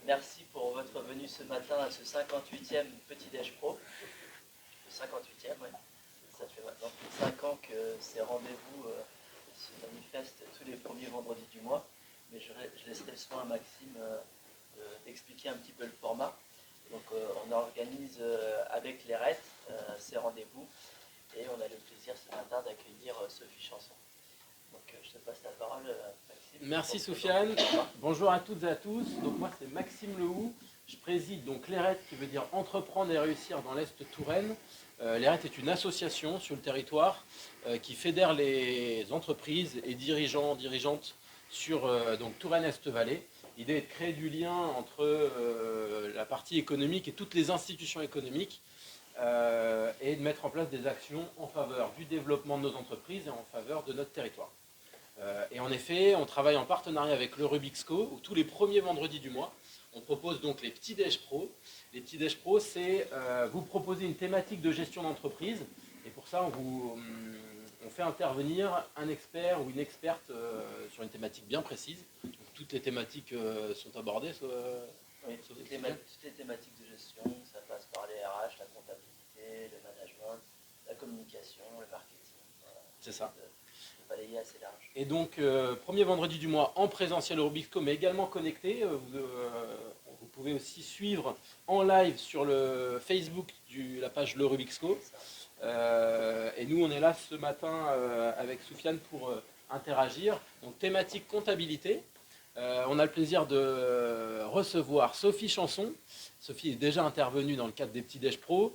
Merci pour votre venue ce matin à ce 58e Petit Déj Pro. Le 58e, ouais. Ça fait maintenant plus de 5 ans que ces rendez-vous se manifestent tous les premiers vendredis du mois. Mais je laisserai le soin à Maxime d'expliquer un petit peu le format. Donc on organise avec les RET ces rendez-vous et on a le plaisir ce matin d'accueillir Sophie Chanson. Donc je te passe la parole, Maxime. Merci Soufiane. Bonjour à toutes et à tous. Donc moi c'est Maxime Lehoux. Je préside donc l'ERET qui veut dire entreprendre et réussir dans l'Est Touraine. L'ERET est une association sur le territoire qui fédère les entreprises et dirigeants, dirigeantes sur donc Touraine-Est-Vallée. L'idée est de créer du lien entre la partie économique et toutes les institutions économiques et de mettre en place des actions en faveur du développement de nos entreprises et en faveur de notre territoire. Et en effet, on travaille en partenariat avec le Rubixco, où tous les premiers vendredis du mois, on propose donc les petits déj pro. Les petits déj pro, c'est vous proposer une thématique de gestion d'entreprise, et pour ça, on fait intervenir un expert ou une experte sur une thématique bien précise. Donc, toutes les thématiques sont abordées. Oui, toutes les thématiques de gestion, ça passe par les RH, la comptabilité, le management, la communication, le marketing. Voilà. C'est ça. Balayer assez large. Et donc, premier vendredi du mois en présentiel au Rubixco, mais également connecté. Vous pouvez aussi suivre en live sur le Facebook la page Le Rubixco. Et nous, on est là ce matin avec Soufiane pour interagir. Donc, thématique comptabilité. On a le plaisir de recevoir Sophie Chanson. Sophie est déjà intervenue dans le cadre des petits déj pro.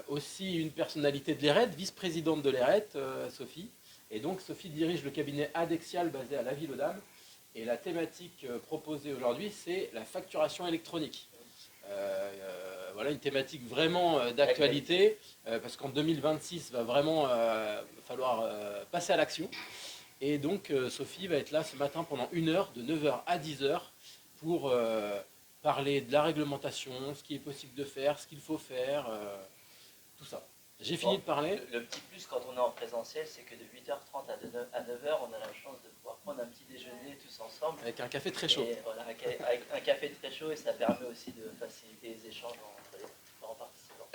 Aussi une personnalité de l'ERET, vice-présidente de l'ERET, Sophie. Et donc Sophie dirige le cabinet Adexial basé à la Ville aux Dames. Et la thématique proposée aujourd'hui, c'est la facturation électronique. Voilà une thématique vraiment d'actualité, parce qu'en 2026, il va vraiment falloir passer à l'action. Et donc Sophie va être là ce matin pendant 1 heure, de 9h à 10h, pour parler de la réglementation, ce qui est possible de faire, ce qu'il faut faire, tout ça. J'ai fini de parler. Le petit plus quand on est en présentiel, c'est que de 8h30 à 9h, on a la chance de pouvoir prendre un petit déjeuner tous ensemble. Avec un café très chaud. Et voilà, avec un café très chaud, et ça permet aussi de faciliter les échanges entre les différents participants.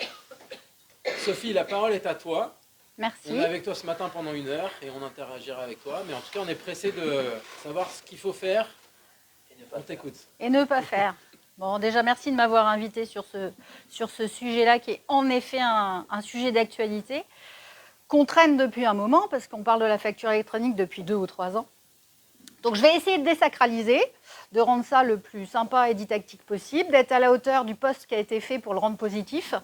Sophie, la parole est à toi. Merci. On est avec toi ce matin pendant 1 heure et on interagira avec toi. Mais en tout cas, on est pressé de savoir ce qu'il faut faire. On t'écoute. Et ne pas faire. Bon, déjà, merci de m'avoir invité sur ce sujet-là, qui est en effet un sujet d'actualité, qu'on traîne depuis un moment, parce qu'on parle de la facture électronique depuis 2 ou 3 ans. Donc, je vais essayer de désacraliser, de rendre ça le plus sympa et didactique possible, d'être à la hauteur du poste qui a été fait pour le rendre positif.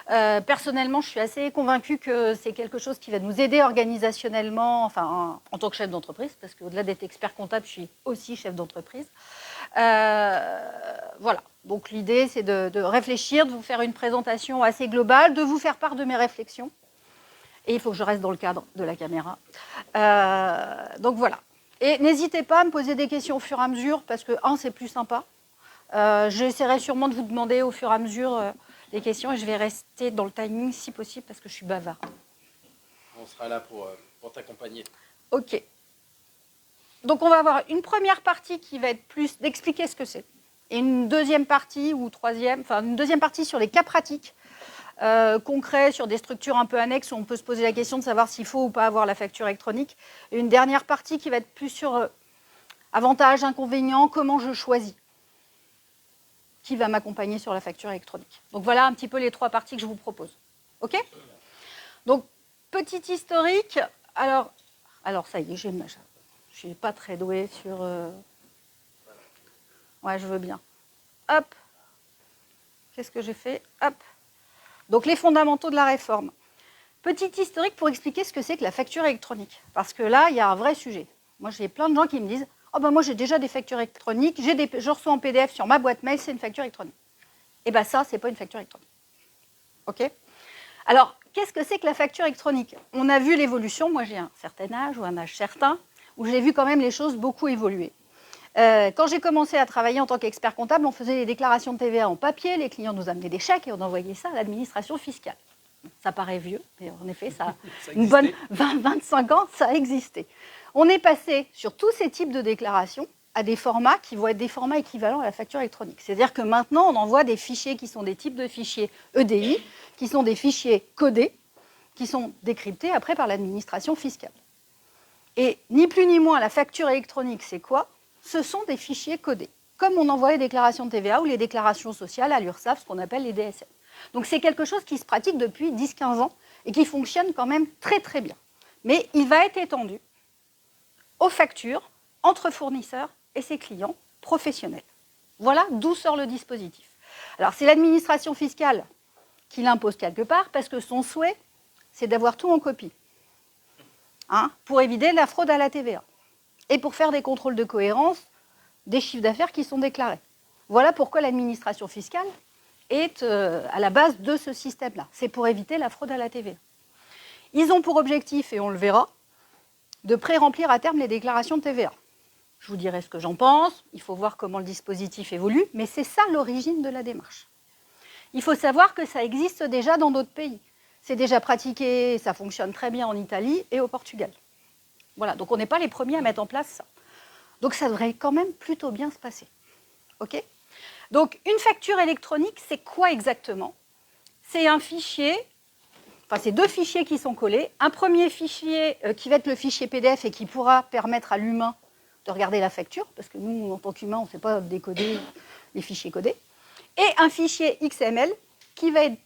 Personnellement, je suis assez convaincue que c'est quelque chose qui va nous aider organisationnellement, enfin, en tant que chef d'entreprise, parce qu'au-delà d'être expert comptable, je suis aussi chef d'entreprise. Voilà, donc l'idée c'est de réfléchir, de vous faire une présentation assez globale, de vous faire part de mes réflexions. Et il faut que je reste dans le cadre de la caméra. Donc voilà. Et n'hésitez pas à me poser des questions au fur et à mesure, parce que, c'est plus sympa. J'essaierai sûrement de vous demander au fur et à mesure des questions, et je vais rester dans le timing si possible, parce que je suis bavarde. On sera là pour t'accompagner. Ok. Donc on va avoir une première partie qui va être plus d'expliquer ce que c'est, et une deuxième partie ou troisième, enfin une deuxième partie sur les cas pratiques concrets, sur des structures un peu annexes où on peut se poser la question de savoir s'il faut ou pas avoir la facture électronique, et une dernière partie qui va être plus sur avantages, inconvénients, comment je choisis qui va m'accompagner sur la facture électronique. Donc voilà un petit peu les 3 parties que je vous propose. Ok ? Donc petit historique. Alors ça y est, j'ai le machin. Je ne suis pas très douée sur... Ouais, je veux bien. Hop. Qu'est-ce que j'ai fait ? Hop. Donc, les fondamentaux de la réforme. Petit historique pour expliquer ce que c'est que la facture électronique. Parce que là, il y a un vrai sujet. Moi, j'ai plein de gens qui me disent « Oh, ben moi, j'ai déjà des factures électroniques, je reçois en PDF sur ma boîte mail, c'est une facture électronique. » Eh bien, ça, ce n'est pas une facture électronique. OK ? Alors, qu'est-ce que c'est que la facture électronique ? On a vu l'évolution. Moi, j'ai un certain âge ou un âge certain, où j'ai vu quand même les choses beaucoup évoluer. Quand j'ai commencé à travailler en tant qu'expert comptable, on faisait les déclarations de TVA en papier, les clients nous amenaient des chèques et on envoyait ça à l'administration fiscale. Ça paraît vieux, mais en effet, ça a une bonne 20-25 ans, ça a existé. On est passé sur tous ces types de déclarations à des formats qui vont être des formats équivalents à la facture électronique. C'est-à-dire que maintenant, on envoie des fichiers qui sont des types de fichiers EDI, qui sont des fichiers codés, qui sont décryptés après par l'administration fiscale. Et ni plus ni moins, la facture électronique, c'est quoi? Ce sont des fichiers codés, comme on envoie les déclarations de TVA ou les déclarations sociales à l'URSSAF, ce qu'on appelle les DSN. Donc c'est quelque chose qui se pratique depuis 10-15 ans et qui fonctionne quand même très très bien. Mais il va être étendu aux factures entre fournisseurs et ses clients professionnels. Voilà d'où sort le dispositif. Alors c'est l'administration fiscale qui l'impose quelque part parce que son souhait, c'est d'avoir tout en copie, pour éviter la fraude à la TVA et pour faire des contrôles de cohérence des chiffres d'affaires qui sont déclarés. Voilà pourquoi l'administration fiscale est à la base de ce système-là. C'est pour éviter la fraude à la TVA. Ils ont pour objectif, et on le verra, de pré-remplir à terme les déclarations de TVA. Je vous dirai ce que j'en pense, il faut voir comment le dispositif évolue, mais c'est ça l'origine de la démarche. Il faut savoir que ça existe déjà dans d'autres pays. C'est déjà pratiqué, ça fonctionne très bien en Italie et au Portugal. Voilà, donc on n'est pas les premiers à mettre en place ça. Donc ça devrait quand même plutôt bien se passer. OK ? Donc une facture électronique, c'est quoi exactement? C'est un fichier, enfin c'est deux fichiers qui sont collés. Un premier fichier qui va être le fichier PDF et qui pourra permettre à l'humain de regarder la facture, parce que nous, en tant qu'humains, on ne sait pas décoder les fichiers codés. Et un fichier XML qui va être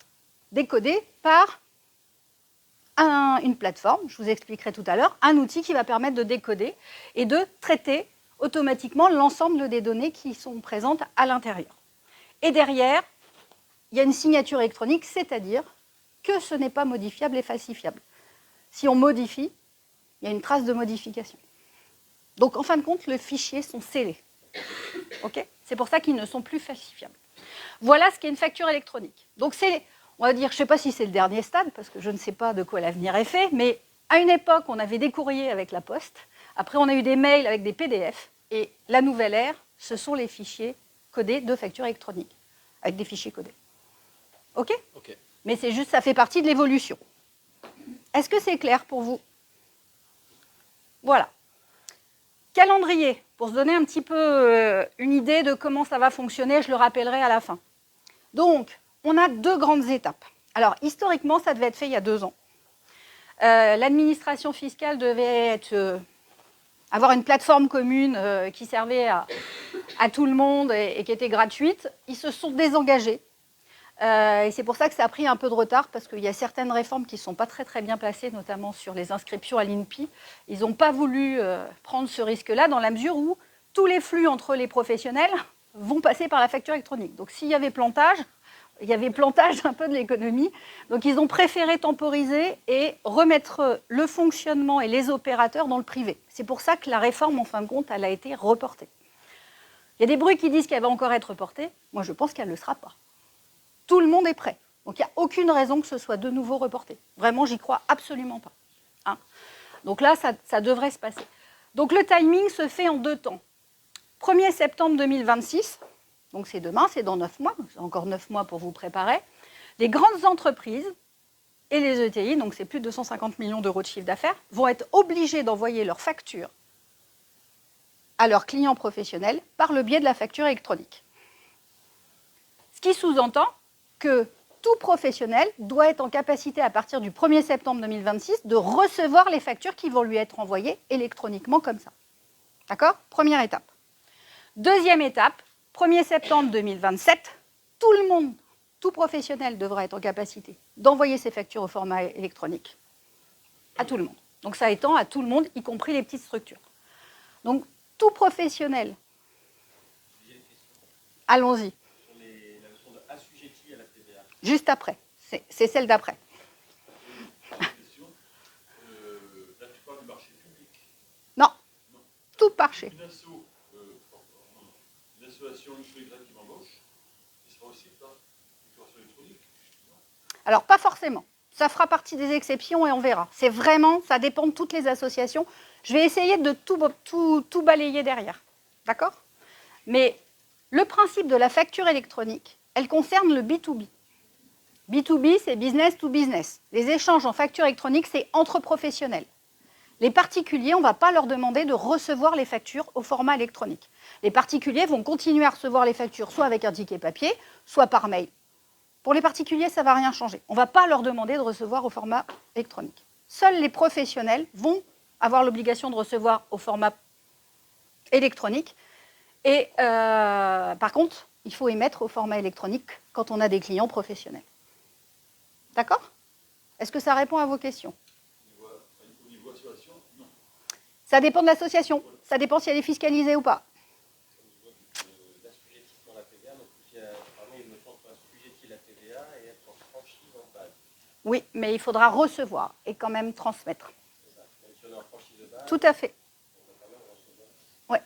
décodé par une plateforme, je vous expliquerai tout à l'heure, un outil qui va permettre de décoder et de traiter automatiquement l'ensemble des données qui sont présentes à l'intérieur. Et derrière, il y a une signature électronique, c'est-à-dire que ce n'est pas modifiable et falsifiable. Si on modifie, il y a une trace de modification. Donc, en fin de compte, les fichiers sont scellés. Okay ? C'est pour ça qu'ils ne sont plus falsifiables. Voilà ce qu'est une facture électronique. Donc, c'est, on va dire, je ne sais pas si c'est le dernier stade, parce que je ne sais pas de quoi l'avenir est fait, mais à une époque, on avait des courriers avec la poste. Après, on a eu des mails avec des PDF. Et la nouvelle ère, ce sont les fichiers codés de facture électronique, avec des fichiers codés. OK ? Ok. Mais c'est juste, ça fait partie de l'évolution. Est-ce que c'est clair pour vous? Voilà. Calendrier, pour se donner un petit peu une idée de comment ça va fonctionner, je le rappellerai à la fin. Donc, on a deux grandes étapes. Alors, historiquement, ça devait être fait il y a 2 ans. L'administration fiscale devait avoir une plateforme commune qui servait à tout le monde et qui était gratuite. Ils se sont désengagés. Et c'est pour ça que ça a pris un peu de retard, parce qu'il y a certaines réformes qui ne sont pas très, très bien placées, notamment sur les inscriptions à l'INPI. Ils n'ont pas voulu prendre ce risque-là, dans la mesure où tous les flux entre les professionnels vont passer par la facture électronique. Donc s'il y avait plantage, il y avait plantage un peu de l'économie. Donc ils ont préféré temporiser et remettre le fonctionnement et les opérateurs dans le privé. C'est pour ça que la réforme, en fin de compte, elle a été reportée. Il y a des bruits qui disent qu'elle va encore être reportée. Moi, je pense qu'elle ne le sera pas. Tout le monde est prêt. Donc, il n'y a aucune raison que ce soit de nouveau reporté. Vraiment, j'y crois absolument pas. Donc là, ça devrait se passer. Donc, le timing se fait en 2 temps. 1er septembre 2026, donc c'est demain, c'est dans 9 mois, c'est encore 9 mois pour vous préparer. Les grandes entreprises et les ETI, donc c'est plus de 250 millions d'euros de chiffre d'affaires, vont être obligés d'envoyer leurs factures à leurs clients professionnels par le biais de la facture électronique. Ce qui sous-entend que tout professionnel doit être en capacité, à partir du 1er septembre 2026, de recevoir les factures qui vont lui être envoyées électroniquement comme ça. D'accord ? Première étape. Deuxième étape, 1er septembre 2027, tout le monde, tout professionnel devra être en capacité d'envoyer ses factures au format électronique. À tout le monde. Donc ça étend à tout le monde, y compris les petites structures. Donc tout professionnel. Allons-y. Juste après. C'est celle d'après. Là, tu parles du marché public. Non. Tout marché. Une association Y qui m'embauche, il sera aussi par facturation électronique. Alors, pas forcément. Ça fera partie des exceptions et on verra. C'est vraiment, ça dépend de toutes les associations. Je vais essayer de tout balayer derrière. D'accord ? Mais le principe de la facture électronique, elle concerne le B2B. B2B, c'est business to business. Les échanges en facture électronique, c'est entre professionnels. Les particuliers, on ne va pas leur demander de recevoir les factures au format électronique. Les particuliers vont continuer à recevoir les factures soit avec un ticket papier, soit par mail. Pour les particuliers, ça ne va rien changer. On ne va pas leur demander de recevoir au format électronique. Seuls les professionnels vont avoir l'obligation de recevoir au format électronique. Et par contre, il faut émettre au format électronique quand on a des clients professionnels. D'accord? Est-ce que ça répond à vos questions? Au niveau association, non. Ça dépend de l'association. Ça dépend si elle est fiscalisée ou pas. L'assujettissement à la TVA, donc il me semble assujetter la TVA et être en franchise en base. Oui, mais il faudra recevoir et quand même transmettre. C'est ça. Même si on est en franchise de base, Tout à fait. on va quand même recevoir. Ouais.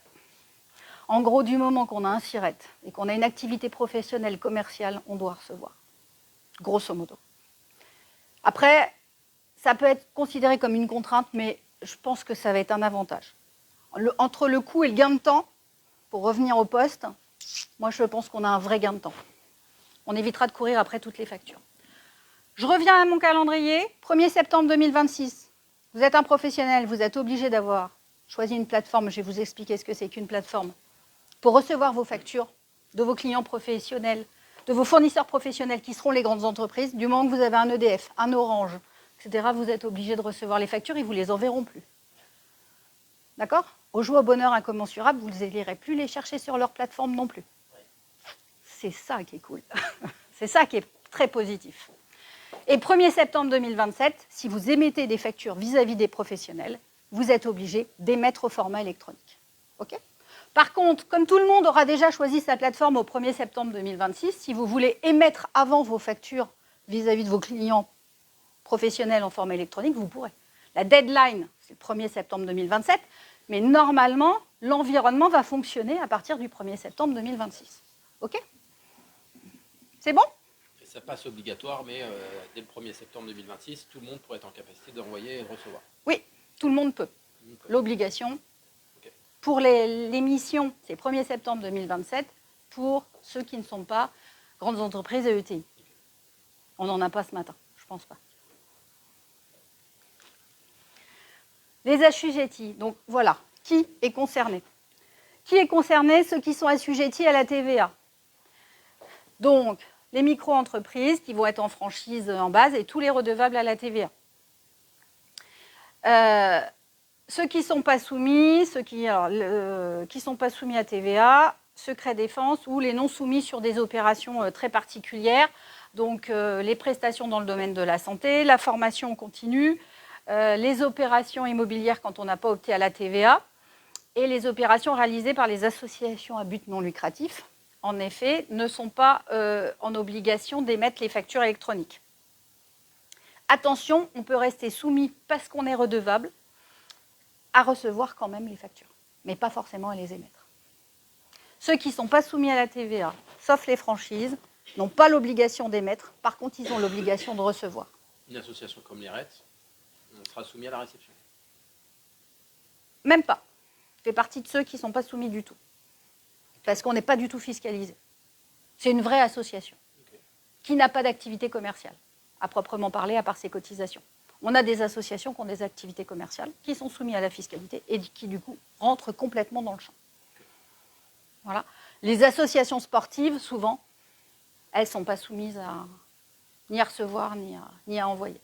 En gros, du moment qu'on a un SIRET et qu'on a une activité professionnelle commerciale, on doit recevoir. Grosso modo. Après, ça peut être considéré comme une contrainte, mais je pense que ça va être un avantage. Entre le coût et le gain de temps, pour revenir au poste, moi je pense qu'on a un vrai gain de temps. On évitera de courir après toutes les factures. Je reviens à mon calendrier, 1er septembre 2026. Vous êtes un professionnel, vous êtes obligé d'avoir choisi une plateforme, je vais vous expliquer ce que c'est qu'une plateforme, pour recevoir vos factures de vos clients professionnels, de vos fournisseurs professionnels qui seront les grandes entreprises. Du moment que vous avez un EDF, un Orange, etc., vous êtes obligé de recevoir les factures, ils ne vous les enverront plus. D'accord? Aux joies au bonheur incommensurable, vous n'irez plus les chercher sur leur plateforme non plus. C'est ça qui est cool. C'est ça qui est très positif. Et 1er septembre 2027, si vous émettez des factures vis-à-vis des professionnels, vous êtes obligé d'émettre au format électronique. OK ? Par contre, comme tout le monde aura déjà choisi sa plateforme au 1er septembre 2026, si vous voulez émettre avant vos factures vis-à-vis de vos clients professionnels en format électronique, vous pourrez. La deadline, c'est le 1er septembre 2027, mais normalement, l'environnement va fonctionner à partir du 1er septembre 2026. OK? C'est bon? Et ça passe obligatoire, mais dès le 1er septembre 2026, tout le monde pourrait être en capacité d'envoyer et de recevoir. Oui, tout le monde peut. L'obligation. Pour les missions, c'est 1er septembre 2027. Pour ceux qui ne sont pas grandes entreprises et ETI. On n'en a pas ce matin, je ne pense pas. Les assujettis, donc voilà, qui est concerné? Qui est concerné? Ceux qui sont assujettis à la TVA. Donc, les micro-entreprises qui vont être en franchise en base et tous les redevables à la TVA. Ceux qui ne sont pas soumis, sont pas soumis à TVA, secret défense ou les non soumis sur des opérations très particulières, donc les prestations dans le domaine de la santé, la formation continue, les opérations immobilières quand on n'a pas opté à la TVA et les opérations réalisées par les associations à but non lucratif, en effet, ne sont pas en obligation d'émettre les factures électroniques. Attention, on peut rester soumis parce qu'on est redevable à recevoir quand même les factures, mais pas forcément à les émettre. Ceux qui ne sont pas soumis à la TVA, sauf les franchises, n'ont pas l'obligation d'émettre, par contre, ils ont l'obligation de recevoir. Une association comme l'IRET, on sera soumis à la réception. Même pas. Je fais partie de ceux qui ne sont pas soumis du tout, parce qu'on n'est pas du tout fiscalisé. C'est une vraie association qui n'a pas d'activité commerciale, à proprement parler, à part ses cotisations. On a des associations qui ont des activités commerciales, qui sont soumises à la fiscalité et qui, du coup, rentrent complètement dans le champ. Voilà. Les associations sportives, souvent, elles ne sont pas soumises ni à recevoir, ni à envoyer.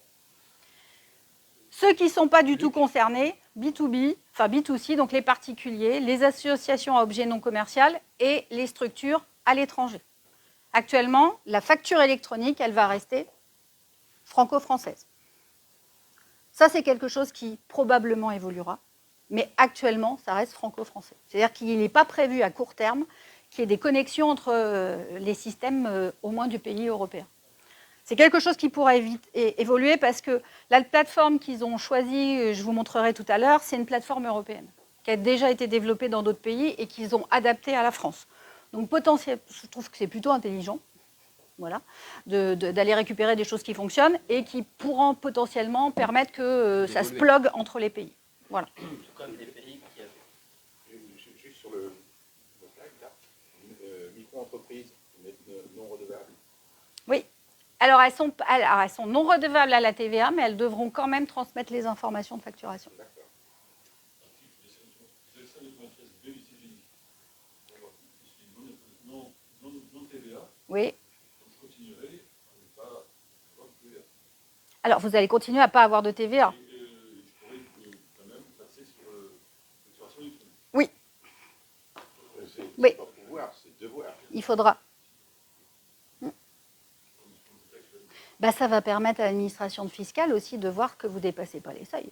Ceux qui ne sont pas du tout concernés, B2B, enfin B2C, donc les particuliers, les associations à objet non commercial et les structures à l'étranger. Actuellement, la facture électronique, elle va rester franco-française. Ça, c'est quelque chose qui probablement évoluera, mais actuellement, ça reste franco-français. C'est-à-dire qu'il n'est pas prévu à court terme qu'il y ait des connexions entre les systèmes, au moins du pays européen. C'est quelque chose qui pourra évoluer parce que la plateforme qu'ils ont choisie, je vous montrerai tout à l'heure, c'est une plateforme européenne qui a déjà été développée dans d'autres pays et qu'ils ont adaptée à la France. Donc potentiellement, je trouve que c'est plutôt intelligent. Voilà, d'aller récupérer des choses qui fonctionnent et qui pourront potentiellement permettre que ça se plug entre les pays. Voilà. Tout comme des pays qui avaient. Juste sur le slide, là, micro-entreprises non redevables. Oui. Alors elles sont non redevables à la TVA, mais elles devront quand même transmettre les informations de facturation. Oui. je continuerai à ne pas avoir de TVA. Alors, vous allez continuer à ne pas avoir de TVA. Et je pourrais quand même passer sur facturation électronique. Oui. C'est Oui. pas pouvoir, c'est devoir. Il faudra. Bah, ça va permettre à l'administration fiscale aussi de voir que vous ne dépassez pas les seuils.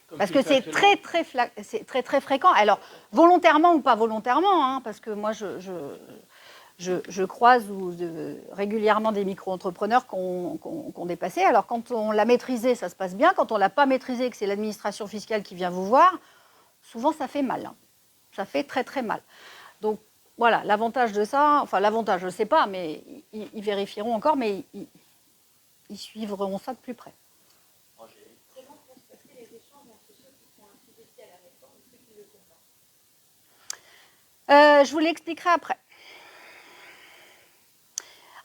Comme Parce tu le que fais c'est actuellement. très, très fréquent. Alors, volontairement ou pas volontairement, hein, parce que moi, je croise régulièrement des micro-entrepreneurs qui ont dépassé. Alors, quand on l'a maîtrisé, ça se passe bien. Quand on ne l'a pas maîtrisé et que c'est l'administration fiscale qui vient vous voir, souvent, ça fait mal. Hein. Ça fait très, très mal. Donc, voilà, l'avantage de ça, enfin, l'avantage, je ne sais pas, mais ils vérifieront encore, mais ils suivront ça de plus près. Comment vont se passer les échanges entre ceux qui sont assujettis à la réforme et ceux qui ne le sont pas? Je vous l'expliquerai après.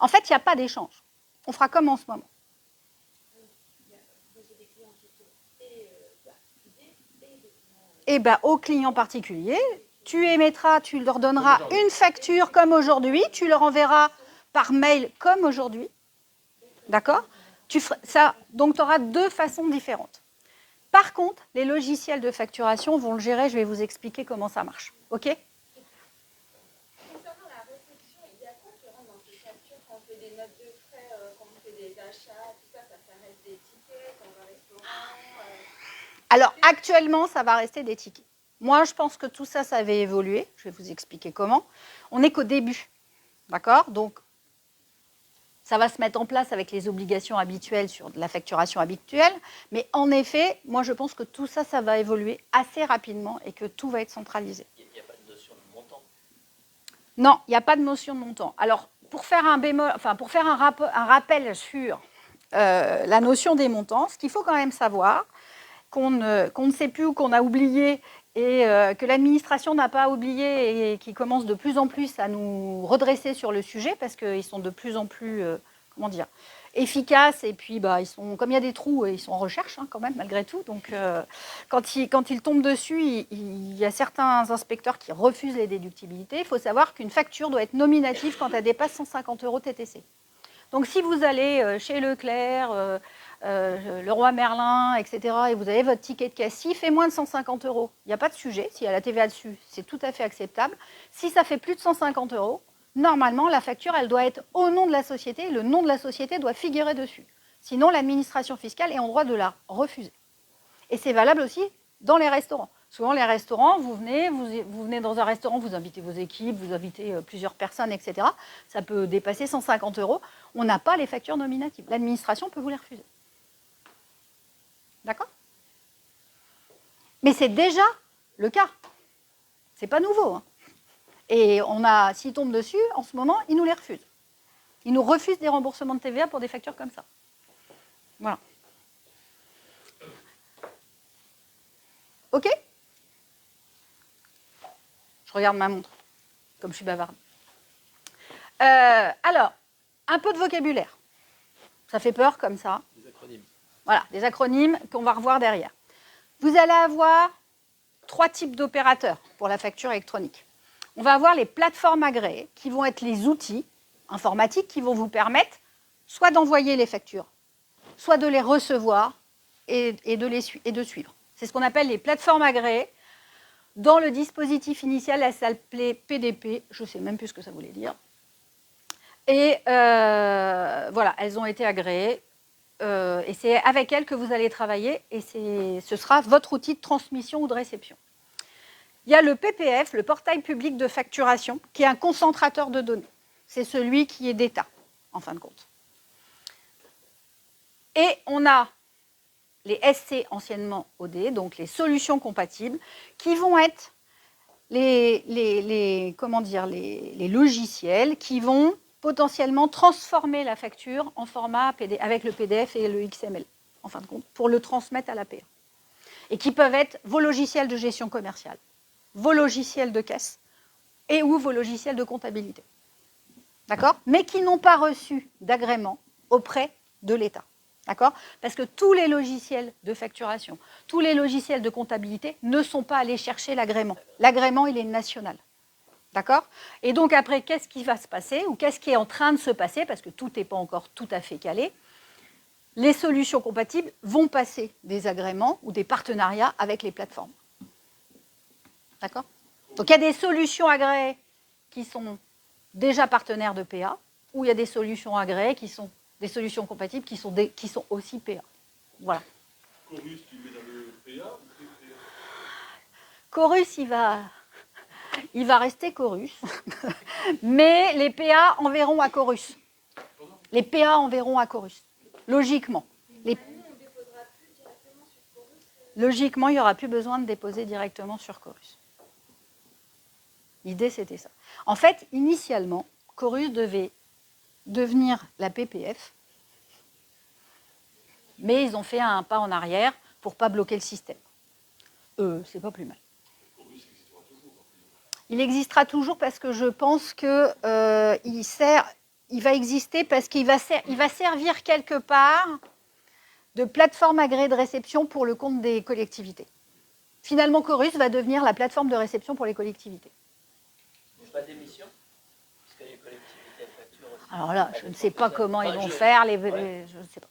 En fait, il n'y a pas d'échange. On fera comme en ce moment. J'ai des clients qui sont particuliers et des clients. Eh bien, aux clients particuliers, tu émettras, tu leur donneras une facture comme aujourd'hui, tu leur enverras par mail comme aujourd'hui. D'accord ? Donc, tu auras deux façons différentes. Par contre, les logiciels de facturation vont le gérer. Je vais vous expliquer comment ça marche. OK ? Concernant la réception, il y a quoi qui rentre dans ces factures quand on fait des notes de frais, quand on fait des achats, tout ça, ça reste des tickets, quand on va au restaurant Alors, actuellement, ça va rester des tickets. Moi, je pense que tout ça, ça avait évolué. Je vais vous expliquer comment. On n'est qu'au début. D'accord ? Donc, ça va se mettre en place avec les obligations habituelles sur de la facturation habituelle. Mais en effet, moi, je pense que tout ça, ça va évoluer assez rapidement et que tout va être centralisé. Il n'y a pas de notion de montant. Non, il n'y a pas de notion de montant. Alors, pour faire un rappel sur la notion des montants, ce qu'il faut quand même savoir, qu'on ne sait plus ou qu'on a oublié et que l'administration n'a pas oublié et qui commence de plus en plus à nous redresser sur le sujet parce qu'ils sont de plus en plus, efficaces et puis comme il y a des trous, ils sont en recherche hein, quand même malgré tout. Donc quand ils tombent dessus, il y a certains inspecteurs qui refusent les déductibilités. Il faut savoir qu'une facture doit être nominative quand elle dépasse 150 € TTC. Donc si vous allez chez Leclerc, Leroy Merlin, etc., et vous avez votre ticket de caisse, s'il fait moins de 150 €, il n'y a pas de sujet. S'il y a la TVA dessus, c'est tout à fait acceptable. Si ça fait plus de 150 €, normalement, la facture, elle doit être au nom de la société. Le nom de la société doit figurer dessus. Sinon, l'administration fiscale est en droit de la refuser. Et c'est valable aussi dans les restaurants. Souvent, les restaurants, vous venez dans un restaurant, vous invitez vos équipes, vous invitez plusieurs personnes, etc. Ça peut dépasser 150 €. On n'a pas les factures nominatives. L'administration peut vous les refuser. D'accord ? Mais c'est déjà le cas. C'est pas nouveau. Hein. Et s'ils tombent dessus, en ce moment, ils nous les refusent. Ils nous refusent des remboursements de TVA pour des factures comme ça. Voilà. OK ? Je regarde ma montre, comme je suis bavarde. Alors, un peu de vocabulaire. Ça fait peur comme ça. Des acronymes. Voilà, des acronymes qu'on va revoir derrière. Vous allez avoir 3 types d'opérateurs pour la facture électronique. On va avoir les plateformes agréées, qui vont être les outils informatiques qui vont vous permettre soit d'envoyer les factures, soit de les recevoir et de suivre. C'est ce qu'on appelle les plateformes agréées. Dans le dispositif initial, elles s'appelaient PDP, je ne sais même plus ce que ça voulait dire. Et voilà, elles ont été agréées. Et c'est avec elles que vous allez travailler et ce sera votre outil de transmission ou de réception. Il y a le PPF, le portail public de facturation, qui est un concentrateur de données. C'est celui qui est d'État, en fin de compte. Et on a les SC, anciennement OD, donc les solutions compatibles, qui vont être les logiciels qui vont potentiellement transformer la facture en format PD, avec le PDF et le XML, en fin de compte, pour le transmettre à l'APA. Et qui peuvent être vos logiciels de gestion commerciale, vos logiciels de caisse et ou vos logiciels de comptabilité. D'accord ? Mais qui n'ont pas reçu d'agrément auprès de l'État. D'accord ? Parce que tous les logiciels de facturation, tous les logiciels de comptabilité ne sont pas allés chercher l'agrément. L'agrément, il est national. D'accord? Et donc après, qu'est-ce qui va se passer ou qu'est-ce qui est en train de se passer, parce que tout n'est pas encore tout à fait calé. Les solutions compatibles vont passer des agréments ou des partenariats avec les plateformes. D'accord? Donc il y a des solutions agréées qui sont déjà partenaires de PA, ou il y a des solutions agréées qui sont des solutions compatibles qui sont aussi PA. Voilà. Chorus, tu mets dans le PA ou TPA? Chorus, il va rester Chorus, mais les PA enverront à Chorus. Les PA enverront à Chorus, logiquement. Logiquement, il n'y aura plus besoin de déposer directement sur Chorus. L'idée, c'était ça. En fait, initialement, Chorus devait devenir la PPF, mais ils ont fait un pas en arrière pour ne pas bloquer le système. C'est pas plus mal. Il existera toujours parce que je pense qu'il va exister parce qu'il va servir quelque part de plateforme agréée de réception pour le compte des collectivités. Finalement, Chorus va devenir la plateforme de réception pour les collectivités. Il n'y a pas d'émission? Parce que les collectivités elles facturent aussi. Alors là, je ne sais pas comment ils vont faire. Je ne sais pas.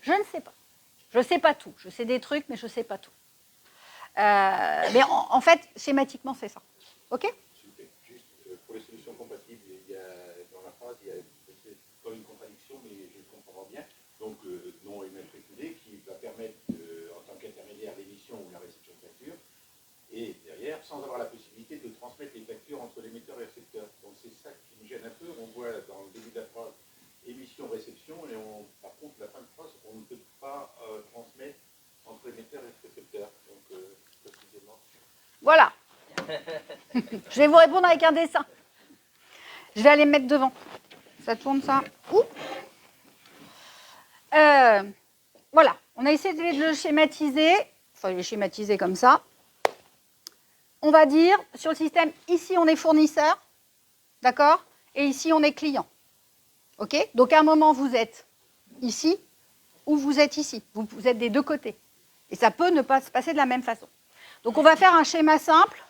Je ne sais pas. Je ne sais pas tout. Je sais des trucs, mais je ne sais pas tout. Mais en fait, schématiquement, c'est ça. OK? Super. Juste pour les solutions compatibles, il y a, dans la phrase, il y a peut-être pas une contradiction, mais je comprends bien. Donc, nom immatriculé qui va permettre, en tant qu'intermédiaire, l'émission ou la réception de factures. Et derrière, sans avoir la possibilité de transmettre les factures entre l'émetteur et le récepteur. Donc, c'est ça qui nous gêne un peu. On voit dans le début de la phrase émission-réception, et par contre, la fin de phrase, on ne peut pas transmettre entre l'émetteur et le récepteur. Donc, précisément. Voilà. Je vais vous répondre avec un dessin. Je vais aller me mettre devant. Ça tourne, ça. Voilà. On a essayé de le schématiser. Enfin, je vais schématiser comme ça. On va dire, sur le système, ici, on est fournisseur. D'accord? Et ici, on est client. OK? Donc, à un moment, vous êtes ici ou vous êtes ici. Vous êtes des deux côtés. Et ça peut ne pas se passer de la même façon. Donc, on va faire un schéma simple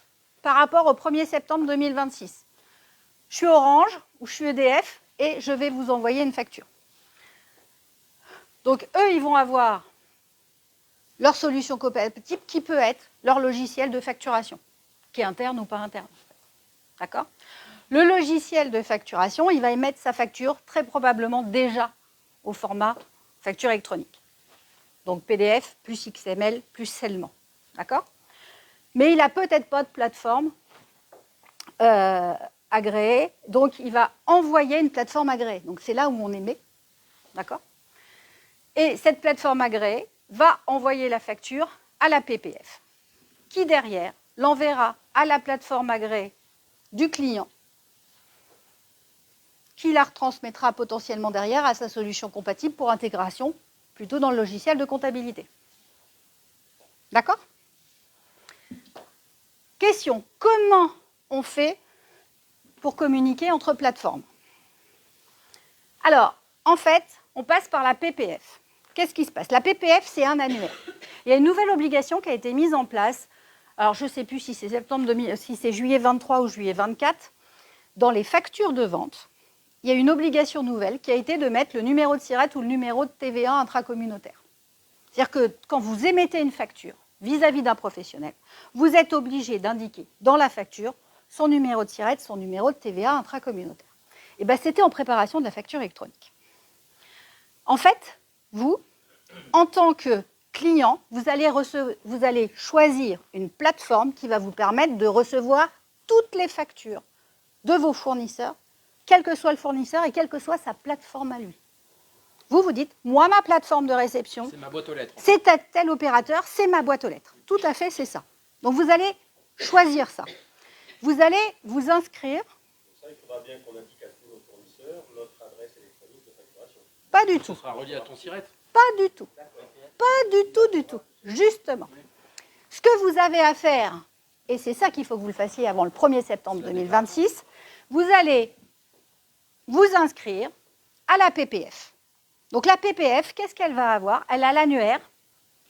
par rapport au 1er septembre 2026. Je suis Orange ou je suis EDF et je vais vous envoyer une facture. Donc, eux, ils vont avoir leur solution compatible qui peut être leur logiciel de facturation, qui est interne ou pas interne. D'accord? Le logiciel de facturation, il va émettre sa facture très probablement déjà au format facture électronique. Donc PDF plus XML plus seulement. D'accord? Mais il n'a peut-être pas de plateforme agréée, donc il va envoyer une plateforme agréée. Donc c'est là où on émet. D'accord? Et cette plateforme agréée va envoyer la facture à la PPF, qui derrière l'enverra à la plateforme agréée du client, qui la retransmettra potentiellement derrière à sa solution compatible pour intégration, plutôt dans le logiciel de comptabilité. D'accord? Question, comment on fait pour communiquer entre plateformes? Alors, en fait, on passe par la PPF. Qu'est-ce qui se passe? La PPF, c'est un annuaire. Il y a une nouvelle obligation qui a été mise en place. Alors, je ne sais plus si c'est si c'est juillet 23 ou juillet 24. Dans les factures de vente, il y a une obligation nouvelle qui a été de mettre le numéro de SIRET ou le numéro de TVA intracommunautaire. C'est-à-dire que quand vous émettez une facture vis-à-vis d'un professionnel, vous êtes obligé d'indiquer dans la facture son numéro de SIRET, son numéro de TVA intracommunautaire. Et bien, c'était en préparation de la facture électronique. En fait, vous, en tant que client, vous allez choisir une plateforme qui va vous permettre de recevoir toutes les factures de vos fournisseurs, quel que soit le fournisseur et quelle que soit sa plateforme à lui. Vous dites, moi, ma plateforme de réception, c'est ma boîte aux lettres. C'est tel opérateur, c'est ma boîte aux lettres. Tout à fait, c'est ça. Donc, vous allez choisir ça. Vous allez vous inscrire. Ça, il faudra bien qu'on indique à tous nos fournisseurs notre adresse électronique de facturation. Pas du Ça tout. sera relié à ton SIRET. Pas du tout. Pas du tout, du tout. Justement. Ce que vous avez à faire, et c'est ça qu'il faut que vous le fassiez avant le 1er septembre 2026, vous allez vous inscrire à la PPF. Donc la PPF, qu'est-ce qu'elle va avoir? Elle a l'annuaire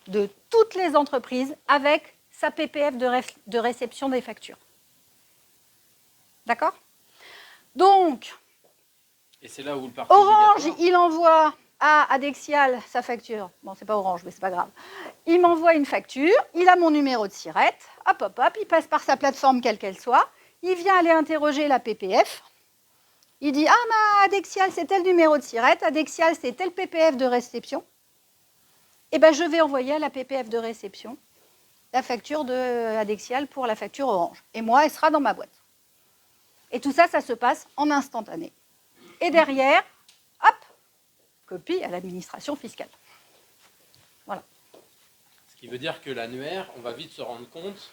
de toutes les entreprises avec sa PPF de réception des factures. D'accord? Donc, Et c'est là où le parti Orange, obligatoire- il envoie à Adexial sa facture. Bon, c'est pas Orange, mais c'est pas grave. Il m'envoie une facture, il a mon numéro de SIRET, hop, hop, hop, il passe par sa plateforme, quelle qu'elle soit, il vient aller interroger la PPF, il dit « Ah, ma Adexial, c'est tel numéro de SIRET, Adexial, c'est tel PPF de réception. » Eh bien, je vais envoyer à la PPF de réception la facture de Adexial pour la facture Orange. Et moi, elle sera dans ma boîte. Et tout ça, ça se passe en instantané. Et derrière, hop, copie à l'administration fiscale. Voilà. Ce qui veut dire que l'annuaire, on va vite se rendre compte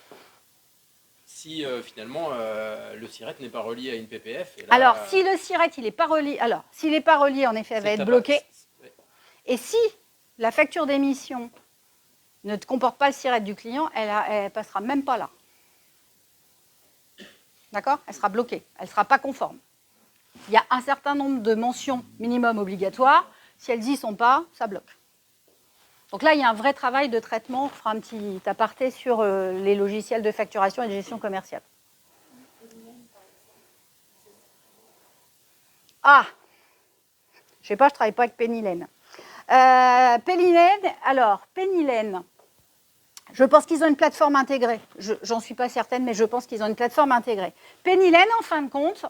si finalement le SIRET n'est pas relié à une PPF. Et là, Alors, si le SIRET, il n'est pas relié, alors, s'il n'est pas relié, en effet, elle va c'est être que t'as bloquée. pas- ouais. Et si la facture d'émission ne comporte pas le SIRET du client, elle ne passera même pas là. D'accord? Elle sera bloquée. Elle ne sera pas conforme. Il y a un certain nombre de mentions minimum obligatoires. Si elles n'y sont pas, ça bloque. Donc là, il y a un vrai travail de traitement. On fera un petit aparté sur les logiciels de facturation et de gestion commerciale. Ah, je ne sais pas, je ne travaille pas avec Pennylen. Pennylen, je pense qu'ils ont une plateforme intégrée. J'en suis pas certaine, mais je pense qu'ils ont une plateforme intégrée. Pennylen, en fin de compte,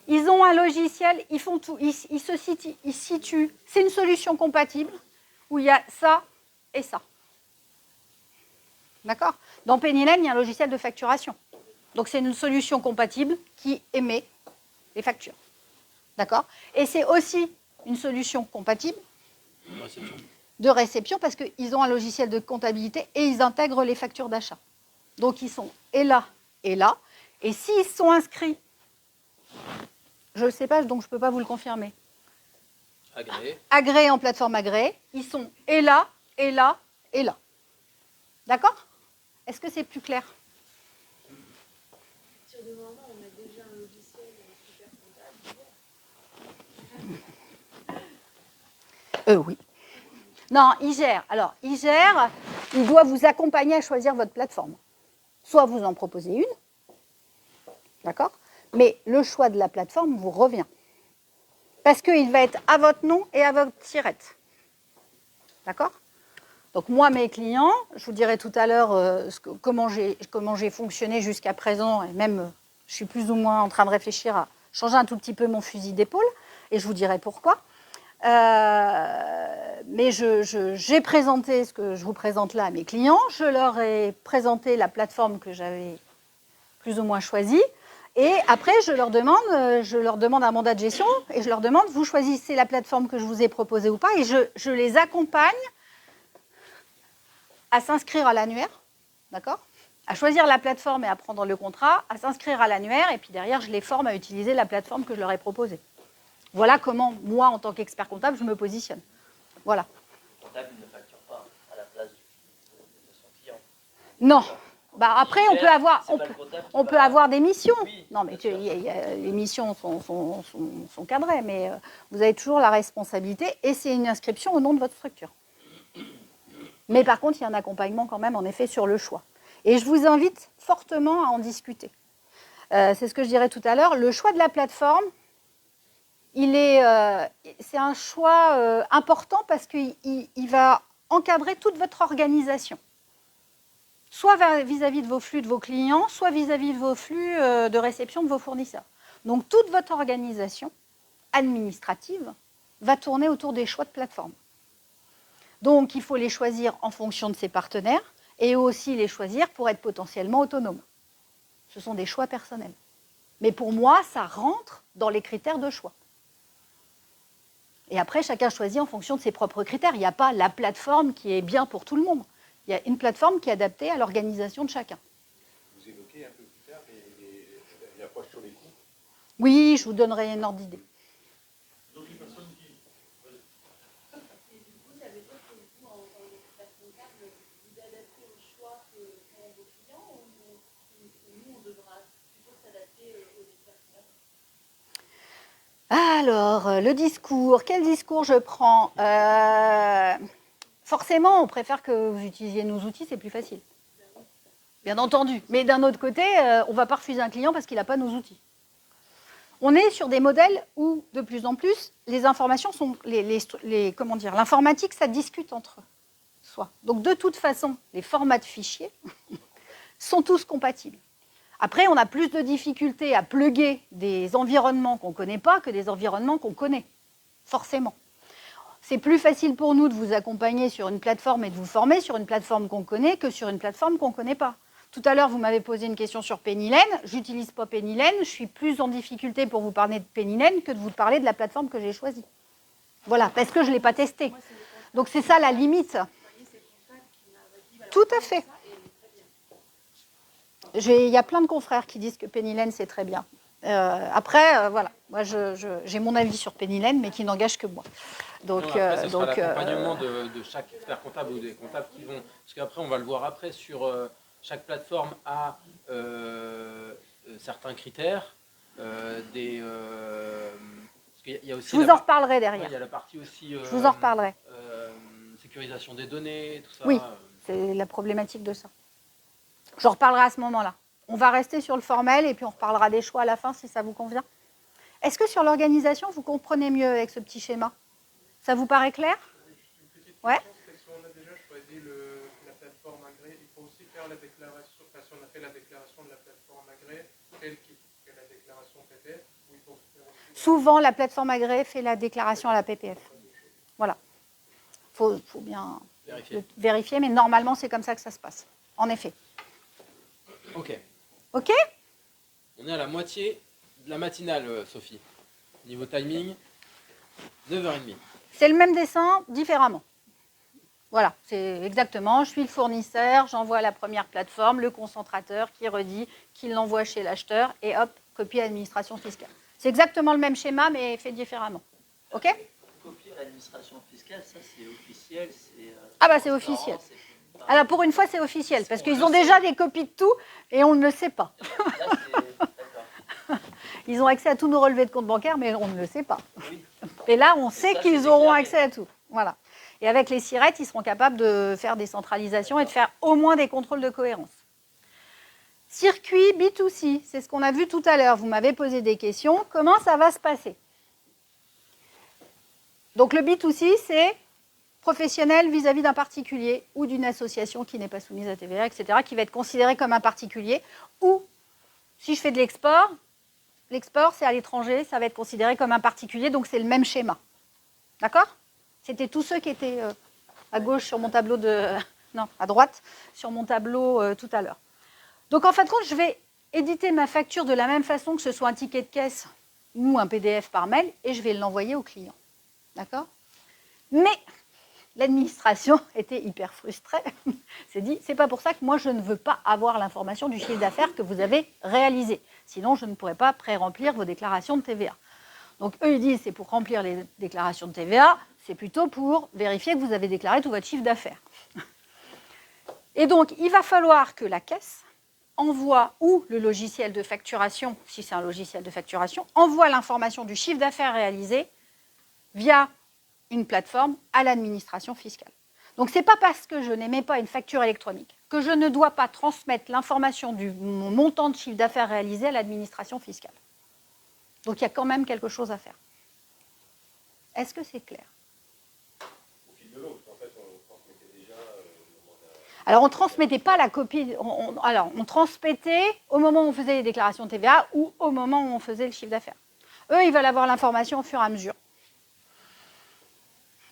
ils ont un logiciel, ils font tout, ils situent. C'est une solution compatible où il y a ça et ça. D'accord? Dans Pennylen, il y a un logiciel de facturation. Donc c'est une solution compatible qui émet les factures. D'accord? Et c'est aussi une solution compatible Réception. de réception parce qu'ils ont un logiciel de comptabilité et ils intègrent les factures d'achat. Donc ils sont et là et là. Et s'ils sont inscrits, je ne sais pas, donc je ne peux pas vous le confirmer, Agréé. agréés en plateforme agréée, ils sont et là, et là, et là. D'accord? Est-ce que c'est plus clair? À partir du moment où on a déjà un logiciel super comptable, Oui. Non, il gère. Alors, il gère, il doit vous accompagner à choisir votre plateforme. Soit vous en proposez une, d'accord? Mais le choix de la plateforme vous revient. Parce qu'il va être à votre nom et à votre SIRET. D'accord? Donc moi, mes clients, je vous dirai tout à l'heure comment j'ai fonctionné jusqu'à présent, et même je suis plus ou moins en train de réfléchir à changer un tout petit peu mon fusil d'épaule, et je vous dirai pourquoi. Mais j'ai présenté ce que je vous présente là à mes clients, je leur ai présenté la plateforme que j'avais plus ou moins choisie, et après je leur demande un mandat de gestion, et je leur demande, vous choisissez la plateforme que je vous ai proposée ou pas, et je les accompagne à s'inscrire à l'annuaire, d'accord? À choisir la plateforme et à prendre le contrat, à s'inscrire à l'annuaire, et puis derrière, je les forme à utiliser la plateforme que je leur ai proposée. Voilà comment, moi, en tant qu'expert comptable, je me positionne. Voilà. Le comptable ne facture pas à la place de son client. Non. Bah, après, on peut avoir, C'est pas le comptable qui on va- peut avoir des missions. Oui, Non, mais bien sûr. les missions sont cadrées, mais vous avez toujours la responsabilité, et c'est une inscription au nom de votre structure. Mais par contre, il y a un accompagnement quand même, en effet, sur le choix. Et je vous invite fortement à en discuter. C'est ce que je dirais tout à l'heure. Le choix de la plateforme, c'est un choix important parce qu'il va encadrer toute votre organisation. Soit vis-à-vis de vos flux de vos clients, soit vis-à-vis de vos flux de réception de vos fournisseurs. Donc toute votre organisation administrative va tourner autour des choix de plateforme. Donc, il faut les choisir en fonction de ses partenaires et aussi les choisir pour être potentiellement autonomes. Ce sont des choix personnels. Mais pour moi, ça rentre dans les critères de choix. Et après, chacun choisit en fonction de ses propres critères. Il n'y a pas la plateforme qui est bien pour tout le monde. Il y a une plateforme qui est adaptée à l'organisation de chacun. Vous évoquez un peu plus tard l'approche sur les coûts. Oui, je vous donnerai une ordre d'idée. Donc les personnes qui... et du coup, ça veut dire que vous, en tant qu'expert comptable, vous adaptez au choix que font vos clients ou nous, on devra plutôt s'adapter aux experts comptables? Alors, le discours. Quel discours je prends? Forcément, on préfère que vous utilisiez nos outils, c'est plus facile. Bien entendu. Mais d'un autre côté, on ne va pas refuser un client parce qu'il n'a pas nos outils. On est sur des modèles où, de plus en plus, les informations sont... comment dire, l'informatique, ça discute entre soi. Donc, de toute façon, les formats de fichiers sont tous compatibles. Après, on a plus de difficultés à plugger des environnements qu'on ne connaît pas que des environnements qu'on connaît, forcément. C'est plus facile pour nous de vous accompagner sur une plateforme et de vous former sur une plateforme qu'on connaît que sur une plateforme qu'on ne connaît pas. Tout à l'heure, vous m'avez posé une question sur Pennylen. Je n'utilise pas Pennylen. Je suis plus en difficulté pour vous parler de Pennylen que de vous parler de la plateforme que j'ai choisie. Voilà, parce que je ne l'ai pas testée. Donc c'est ça la limite. Tout à fait. Il y a plein de confrères qui disent que Pennylen, c'est très bien. Après, voilà, moi j'ai mon avis sur Pennylen, mais qui n'engage que moi. Donc, après, ce sera l'accompagnement de chaque expert comptable ou des comptables qui vont... Parce qu'après, on va le voir après, sur chaque plateforme a certains critères. Parce qu'il y a aussi je vous en reparlerai derrière. Il y a la partie aussi... je vous en reparlerai. Sécurisation des données, tout ça. Oui, c'est la problématique de ça. J'en reparlerai à ce moment-là. On va rester sur le formel et puis on reparlera des choix à la fin si ça vous convient. Est-ce que sur l'organisation, vous comprenez mieux avec ce petit schéma? Ça vous paraît clair? Ouais. Si on a déjà choisi la plateforme agrée, il faut aussi faire la déclaration, enfin, si on a fait la déclaration de la plateforme agrée, celle qui fait la déclaration PPF, ou il faut faire aussi... Souvent, la plateforme agréée fait la déclaration à la PPF. Voilà. Il faut bien vérifier, mais normalement, c'est comme ça que ça se passe. En effet. Ok. Ok? On est à la moitié de la matinale, Sophie. Niveau timing, 9h30. C'est le même dessin, différemment. Voilà, c'est exactement. Je suis le fournisseur, j'envoie à la première plateforme, le concentrateur qui redit qu'il l'envoie chez l'acheteur et hop, copie à l'administration fiscale. C'est exactement le même schéma, mais fait différemment. Ok? Copier l'administration fiscale, ça c'est officiel. Ah bah c'est officiel. Alors pour une fois, c'est officiel, parce qu'ils ont déjà des copies de tout et on ne le sait pas. Ils ont accès à tous nos relevés de compte bancaire, mais on ne le sait pas. Oui. Et là, on sait qu'ils auront accès à tout. Voilà. Et avec les SIRET, ils seront capables de faire des centralisations et de faire au moins des contrôles de cohérence. Circuit B2C, c'est ce qu'on a vu tout à l'heure. Vous m'avez posé des questions. Comment ça va se passer? Donc le B2C, c'est professionnel vis-à-vis d'un particulier ou d'une association qui n'est pas soumise à TVA, etc., qui va être considéré comme un particulier. Ou, si je fais de l'export, c'est à l'étranger, ça va être considéré comme un particulier, donc c'est le même schéma. D'accord? C'était tous ceux qui étaient à gauche sur mon tableau non, à droite, sur mon tableau tout à l'heure. Donc en fin de compte, je vais éditer ma facture de la même façon que ce soit un ticket de caisse ou un PDF par mail, et je vais l'envoyer au client. D'accord? Mais l'administration était hyper frustrée. C'est dit, c'est pas pour ça que moi je ne veux pas avoir l'information du chiffre d'affaires que vous avez réalisé. Sinon, je ne pourrais pas pré-remplir vos déclarations de TVA. Donc eux, ils disent, c'est pour remplir les déclarations de TVA, c'est plutôt pour vérifier que vous avez déclaré tout votre chiffre d'affaires. Et donc, il va falloir que la caisse envoie, ou le logiciel de facturation, si c'est un logiciel de facturation, envoie l'information du chiffre d'affaires réalisé via une plateforme à l'administration fiscale. Donc, ce n'est pas parce que je n'émets pas une facture électronique que je ne dois pas transmettre l'information du montant de chiffre d'affaires réalisé à l'administration fiscale. Donc, il y a quand même quelque chose à faire. Est-ce que c'est clair? Au fil de l'eau, en fait, on transmettait déjà... Alors, on ne transmettait pas la copie... on transmettait au moment où on faisait les déclarations de TVA ou au moment où on faisait le chiffre d'affaires. Eux, ils veulent avoir l'information au fur et à mesure.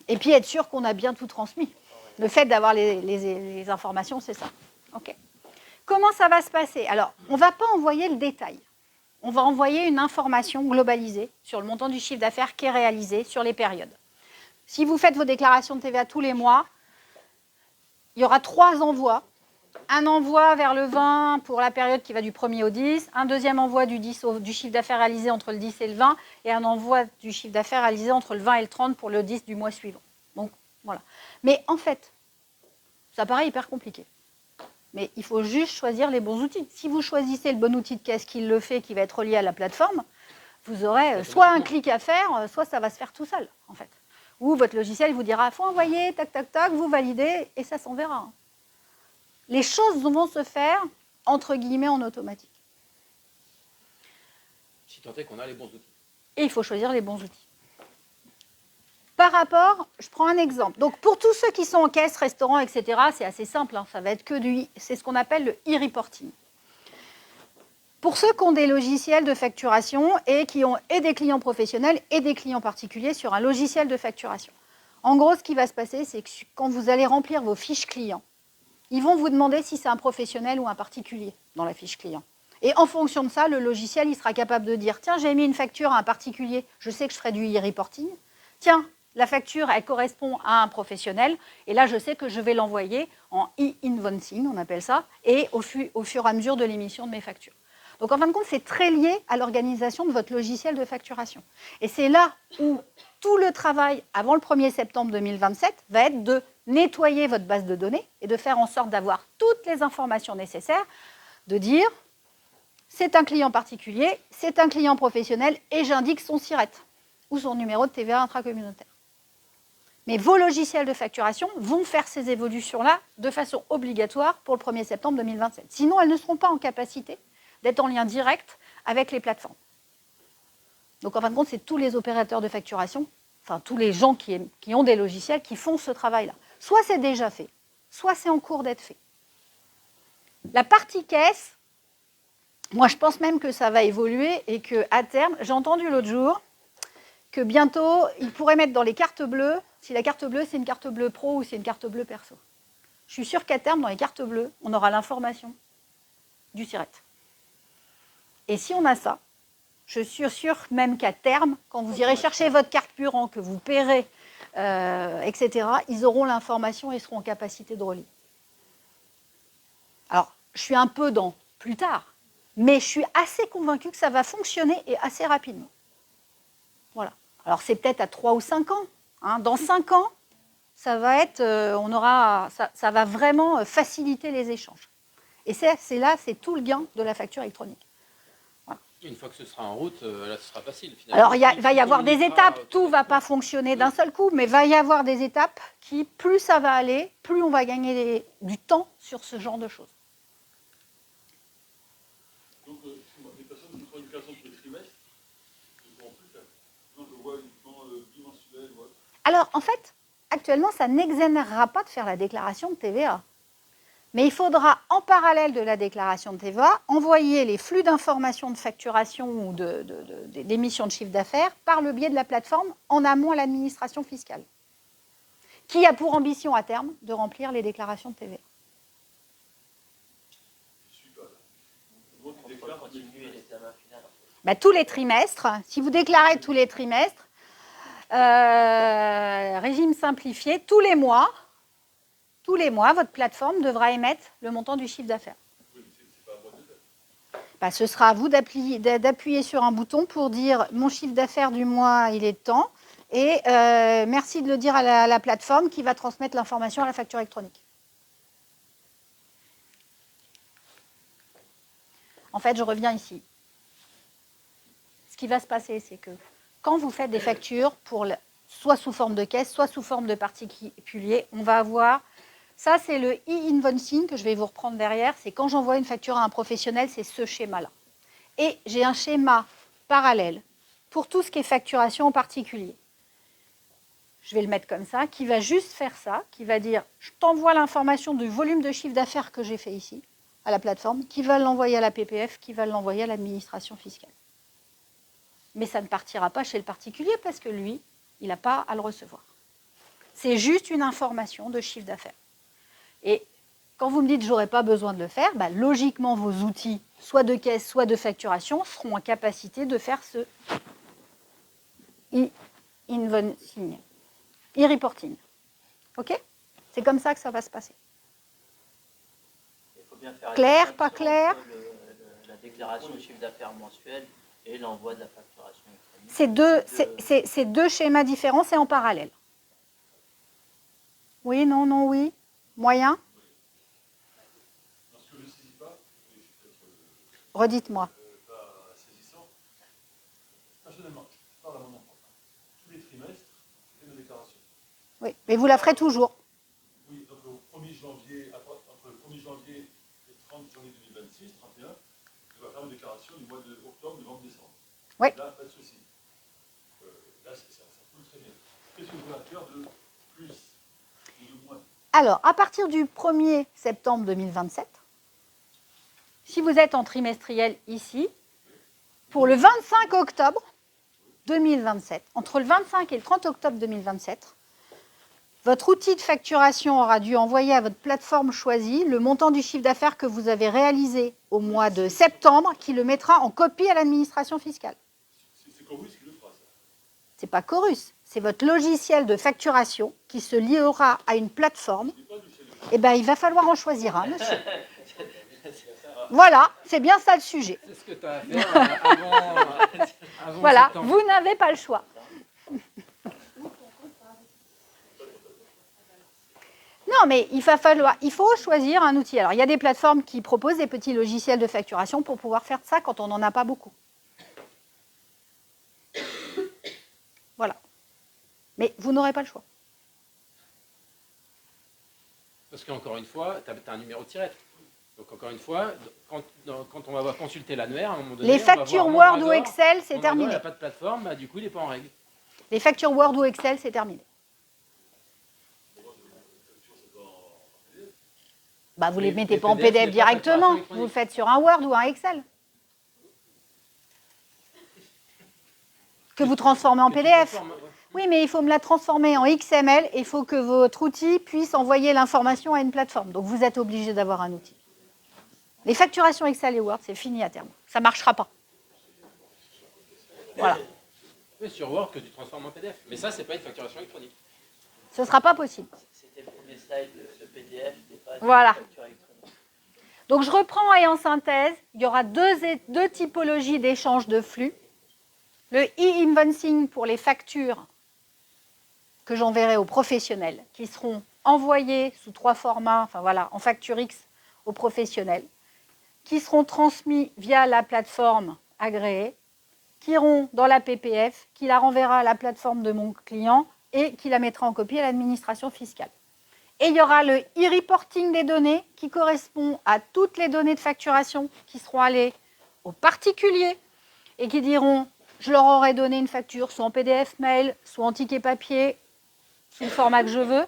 Et puis être sûr qu'on a bien tout transmis. Le fait d'avoir les informations, c'est ça. Okay. Comment ça va se passer? Alors, on ne va pas envoyer le détail. On va envoyer une information globalisée sur le montant du chiffre d'affaires qui est réalisé sur les périodes. Si vous faites vos déclarations de TVA tous les mois, il y aura 3 envois. Un envoi vers le 20 pour la période qui va du 1er au 10, un deuxième envoi du chiffre d'affaires réalisé entre le 10 et le 20, et un envoi du chiffre d'affaires réalisé entre le 20 et le 30 pour le 10 du mois suivant. Donc, voilà. Mais en fait, ça paraît hyper compliqué. Mais il faut juste choisir les bons outils. Si vous choisissez le bon outil de caisse qui le fait, qui va être relié à la plateforme, vous aurez soit un clic à faire, soit ça va se faire tout seul, en fait. Ou votre logiciel vous dira, il faut envoyer, tac, tac, tac, vous validez, et ça s'enverra. Les choses vont se faire, entre guillemets, en automatique. Si tant est qu'on a les bons outils. Et il faut choisir les bons outils. Par rapport, je prends un exemple. Donc pour tous ceux qui sont en caisse, restaurant, etc., c'est assez simple. Hein, ça va être que c'est ce qu'on appelle le e-reporting. Pour ceux qui ont des logiciels de facturation et qui ont et des clients professionnels et des clients particuliers sur un logiciel de facturation. En gros, ce qui va se passer, c'est que quand vous allez remplir vos fiches clients, ils vont vous demander si c'est un professionnel ou un particulier dans la fiche client. Et en fonction de ça, le logiciel, il sera capable de dire, tiens, j'ai mis une facture à un particulier, je sais que je ferai du e-reporting. Tiens, la facture, elle correspond à un professionnel, et là, je sais que je vais l'envoyer en e-invoicing, on appelle ça, et au fur et à mesure de l'émission de mes factures. Donc, en fin de compte, c'est très lié à l'organisation de votre logiciel de facturation. Et c'est là où tout le travail, avant le 1er septembre 2027, va être de nettoyer votre base de données et de faire en sorte d'avoir toutes les informations nécessaires, de dire, c'est un client particulier, c'est un client professionnel, et j'indique son SIRET ou son numéro de TVA intracommunautaire. Mais vos logiciels de facturation vont faire ces évolutions-là de façon obligatoire pour le 1er septembre 2027. Sinon, elles ne seront pas en capacité d'être en lien direct avec les plateformes. Donc, en fin de compte, c'est tous les opérateurs de facturation, enfin, tous les gens qui ont des logiciels qui font ce travail-là. Soit c'est déjà fait, soit c'est en cours d'être fait. La partie caisse, moi, je pense même que ça va évoluer et qu'à terme, j'ai entendu l'autre jour que bientôt, ils pourraient mettre dans les cartes bleues, si la carte bleue, c'est une carte bleue pro ou c'est une carte bleue perso. Je suis sûre qu'à terme, dans les cartes bleues, on aura l'information du SIRET. Et si on a ça, je suis sûre même qu'à terme, quand vous irez chercher votre carte Buran, que vous paierez, etc., ils auront l'information et seront en capacité de relire. Alors, je suis un peu dans plus tard, mais je suis assez convaincue que ça va fonctionner et assez rapidement. Voilà. Alors, c'est peut-être à 3 ou 5 ans. Hein. Dans 5 ans, ça va être, ça va vraiment faciliter les échanges. Et c'est là, c'est tout le gain de la facture électronique. Voilà. Une fois que ce sera en route, là, ce sera facile. Finalement. Alors, il va y avoir des étapes. Tout ne va pas fonctionner d'un seul coup, mais il va y avoir des étapes qui, plus ça va aller, plus on va gagner du temps sur ce genre de choses. Donc, les personnes qui font une déclaration pour les trimestres ne pourront plus faire. Non, je vois uniquement bimensuel ou autre. Alors, en fait, actuellement, ça n'exonérera pas de faire la déclaration de TVA. Mais il faudra, en parallèle de la déclaration de TVA, envoyer les flux d'informations de facturation ou d'émission de chiffre d'affaires par le biais de la plateforme en amont à l'administration fiscale, qui a pour ambition à terme de remplir les déclarations de TVA. Bah, tous les trimestres, si vous déclarez tous les trimestres, régime simplifié, tous les mois, votre plateforme devra émettre le montant du chiffre d'affaires. Bah, ce sera à vous d'appuyer sur un bouton pour dire « mon chiffre d'affaires du mois, il est de temps » et merci de le dire à la plateforme qui va transmettre l'information à la facture électronique. En fait, je reviens ici. Ce qui va se passer, c'est que quand vous faites des factures, soit sous forme de caisse, soit sous forme de particulier, on va avoir... Ça, c'est le e-invoicing que je vais vous reprendre derrière. C'est quand j'envoie une facture à un professionnel, c'est ce schéma-là. Et j'ai un schéma parallèle pour tout ce qui est facturation en particulier. Je vais le mettre comme ça, qui va juste faire ça, qui va dire, je t'envoie l'information du volume de chiffre d'affaires que j'ai fait ici, à la plateforme, qui va l'envoyer à la PPF, qui va l'envoyer à l'administration fiscale. Mais ça ne partira pas chez le particulier parce que lui, il n'a pas à le recevoir. C'est juste une information de chiffre d'affaires. Et quand vous me dites « j'aurais pas besoin de le faire bah, », logiquement, vos outils, soit de caisse, soit de facturation, seront en capacité de faire ce e-invoicing, e-reporting. OK? C'est comme ça que ça va se passer. Il faut bien faire clair, pas clair? La déclaration du chiffre d'affaires mensuel et l'envoi de la facturation électronique. C'est deux schémas différents, c'est en parallèle. Oui, non, non, oui. Moyen? Parce que je ne saisis pas, et je suis peut-être Redites-moi. pas saisissant. Personnellement, je parle à mon enfant. Tous les trimestres, je fais une déclaration. Oui, mais vous la ferez toujours. Oui, donc au 1er janvier, entre le 1er janvier et le 30 janvier 2026, 31, je dois faire une déclaration du mois d'octobre, novembre, décembre. Ouais. Là, pas de souci. Là, ça coule très bien. Qu'est-ce que vous allez faire de plus ou de moins? Alors, à partir du 1er septembre 2027, si vous êtes en trimestriel ici, pour le 25 octobre 2027, entre le 25 et le 30 octobre 2027, votre outil de facturation aura dû envoyer à votre plateforme choisie le montant du chiffre d'affaires que vous avez réalisé au mois de septembre, qui le mettra en copie à l'administration fiscale. C'est Chorus qui le fera, ça. Ce n'est pas Chorus, c'est votre logiciel de facturation qui se liera à une plateforme. Eh bien, il va falloir en choisir un, monsieur. Voilà, c'est bien ça le sujet. C'est ce que tu as à faire avant Voilà, septembre. vous n'avez pas le choix. Non, mais il faut choisir un outil. Alors, il y a des plateformes qui proposent des petits logiciels de facturation pour pouvoir faire ça quand on n'en a pas beaucoup. Voilà. Mais vous n'aurez pas le choix. Parce qu'encore une fois, tu as un numéro de tirette. Donc encore une fois, quand on va consulter l'annuaire, à un moment donné, Les on va factures voir Word ou Mondragor. Excel, c'est Mondragor, terminé. il n'a pas de plateforme, bah, du coup, il n'est pas en règle. Les factures Word ou Excel, c'est terminé. Bah, vous ne les Oui, mettez les pas en PDF, PDF il n'y a pas de directement. facturation Vous le électronique. faites sur un Word ou un Excel. Que vous transformez en Que tu PDF. transformes, ouais. Oui, mais il faut me la transformer en XML et il faut que votre outil puisse envoyer l'information à une plateforme. Donc, vous êtes obligé d'avoir un outil. Les facturations Excel et Word, c'est fini à terme. Ça ne marchera pas. Voilà. Oui, sur Word que tu transformes en PDF. Mais ça, c'est pas une facturation électronique. Ce ne sera pas possible. C'était le premier slide, le PDF, c'était pas Voilà. une facture électronique. Donc, je reprends et en synthèse, il y aura deux typologies d'échange de flux. Le e-invoicing pour les factures que j'enverrai aux professionnels, qui seront envoyés sous 3 formats, enfin voilà, en facture X aux professionnels, qui seront transmis via la plateforme agréée, qui iront dans la PPF, qui la renverra à la plateforme de mon client et qui la mettra en copie à l'administration fiscale. Et il y aura le e-reporting des données qui correspond à toutes les données de facturation qui seront allées aux particuliers et qui diront « je leur aurais donné une facture soit en PDF mail, soit en ticket papier, sous le format que je veux »,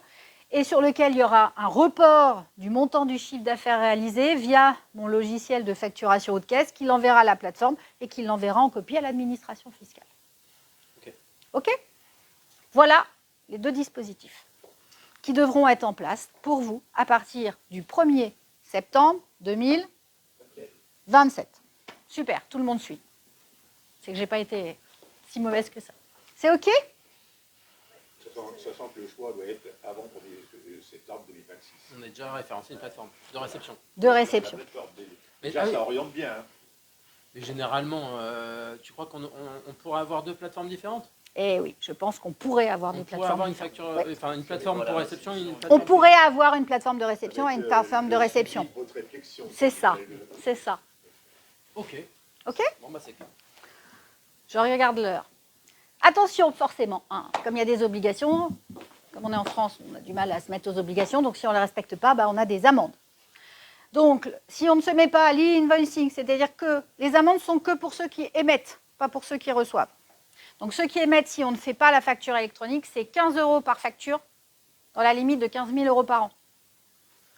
et sur lequel il y aura un report du montant du chiffre d'affaires réalisé via mon logiciel de facturation haut de caisse qui l'enverra à la plateforme et qui l'enverra en copie à l'administration fiscale. OK ? Voilà les deux dispositifs qui devront être en place pour vous à partir du 1er septembre 2027. Super, tout le monde suit. C'est que je n'ai pas été si mauvaise que ça. C'est OK ? Sachant que le choix doit être avant 1er septembre 2026. On est déjà référencé une plateforme de réception. De réception. La plateforme, Mais, déjà, ah oui. ça oriente bien. Hein. Mais généralement, tu crois qu'on pourrait avoir deux plateformes différentes? Eh oui, je pense qu'on pourrait avoir On des pourrait plateformes avoir une différentes. facture, Ouais. enfin une plateforme Voilà, pour réception et une On plateforme pourrait avoir une plateforme de réception et Avec, une plateforme de le réception. suivi de votre réflexion. C'est ça, c'est ça. Ok. OK ? Bon bah c'est clair. Je regarde l'heure. Attention, forcément, hein, comme il y a des obligations, comme on est en France, on a du mal à se mettre aux obligations, donc si on ne les respecte pas, bah, on a des amendes. Donc, si on ne se met pas à l'e-invoicing, c'est-à-dire que les amendes sont que pour ceux qui émettent, pas pour ceux qui reçoivent. Donc, ceux qui émettent, si on ne fait pas la facture électronique, c'est 15 € par facture, dans la limite de 15 000 € par an.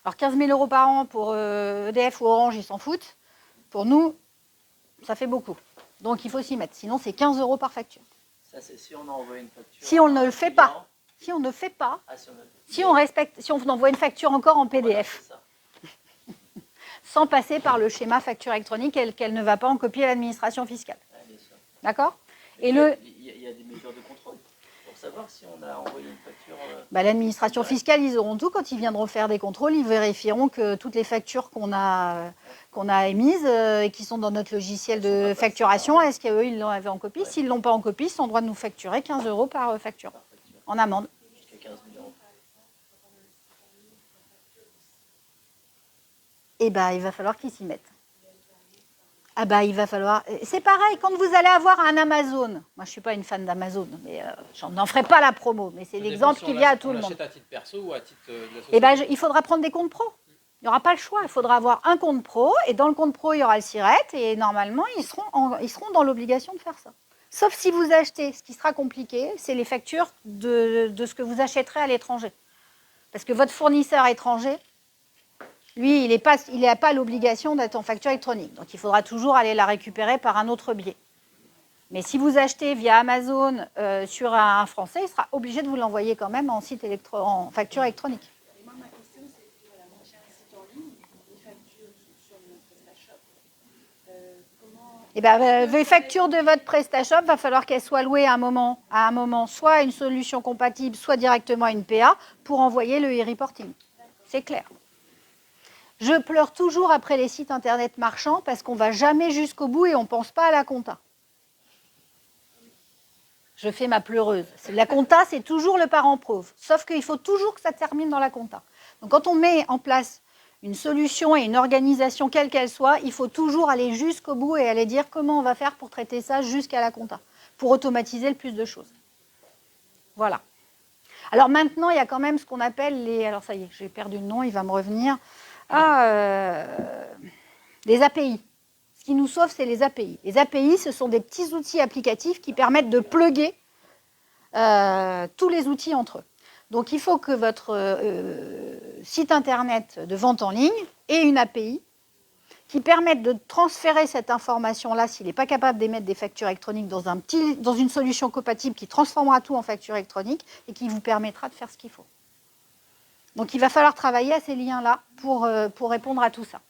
Alors, 15 000 € par an pour EDF ou Orange, ils s'en foutent. Pour nous, ça fait beaucoup. Donc, il faut s'y mettre. Sinon, c'est 15 € par facture. Ça, c'est si on envoie une facture. Si on ne le fait pas. client. Si on ne fait pas, Ah, si on ne- si on envoie une facture encore en Voilà, PDF, c'est ça. sans passer par le schéma facture électronique qu'elle ne va pas en copier à l'administration fiscale. Ouais, bien sûr. D'accord ? Et Et le, il y a des mesures de contrôle pour savoir si on a envoyé une facture. l'administration fiscale, ils auront tout. Quand ils viendront faire des contrôles, ils vérifieront que toutes les factures qu'on a émises et qui sont dans notre logiciel de facturation, est-ce qu'eux, ils l'ont avait en copie ? S'ils ne l'ont pas en copie, ils sont en droit de nous facturer 15 € par facture, Par facture, en amende. jusqu'à 15 000 €. Eh bien, il va falloir qu'ils s'y mettent. Ah bah, il va falloir... C'est pareil, quand vous allez avoir un Amazon, moi je ne suis pas une fan d'Amazon, mais j'en n'en ferai pas la promo, mais c'est Ça l'exemple dépend si qui on vient à l'achète- tout le on monde. l'achète à titre perso ou à titre de la société. Eh ben, il faudra prendre des comptes pro. Il n'y aura pas le choix. Il faudra avoir un compte pro. Et dans le compte pro, il y aura le SIRET. Et normalement, ils seront dans l'obligation de faire ça. Sauf si vous achetez, ce qui sera compliqué, c'est les factures de ce que vous achèterez à l'étranger. Parce que votre fournisseur étranger, lui, il n'a pas l'obligation d'être en facture électronique. Donc, il faudra toujours aller la récupérer par un autre biais. Mais si vous achetez via Amazon sur un Français, il sera obligé de vous l'envoyer quand même en facture électronique. Et moi, ma question, c'est que voilà, moi j'ai un site en ligne, des factures sur mon PrestaShop. Eh ben, les factures de votre PrestaShop, il va falloir qu'elles soient louées à un moment, soit à une solution compatible, soit directement à une PA pour envoyer le e-reporting. C'est clair. Je pleure toujours après les sites internet marchands parce qu'on ne va jamais jusqu'au bout et on ne pense pas à la compta. Je fais ma pleureuse. La compta, c'est toujours le parent pauvre. Sauf qu'il faut toujours que ça termine dans la compta. Donc quand on met en place une solution et une organisation quelle qu'elle soit, il faut toujours aller jusqu'au bout et aller dire comment on va faire pour traiter ça jusqu'à la compta, pour automatiser le plus de choses. Voilà. Alors maintenant, il y a quand même ce qu'on appelle les... Alors ça y est, j'ai perdu le nom, il va me revenir. Les API. Ce qui nous sauve, c'est les API. Les API, ce sont des petits outils applicatifs qui permettent de plugger tous les outils entre eux. Donc, il faut que votre site internet de vente en ligne ait une API qui permette de transférer cette information-là, s'il n'est pas capable d'émettre des factures électroniques dans une solution compatible qui transformera tout en facture électronique et qui vous permettra de faire ce qu'il faut. Donc, il va falloir travailler à ces liens-là pour répondre à tout ça.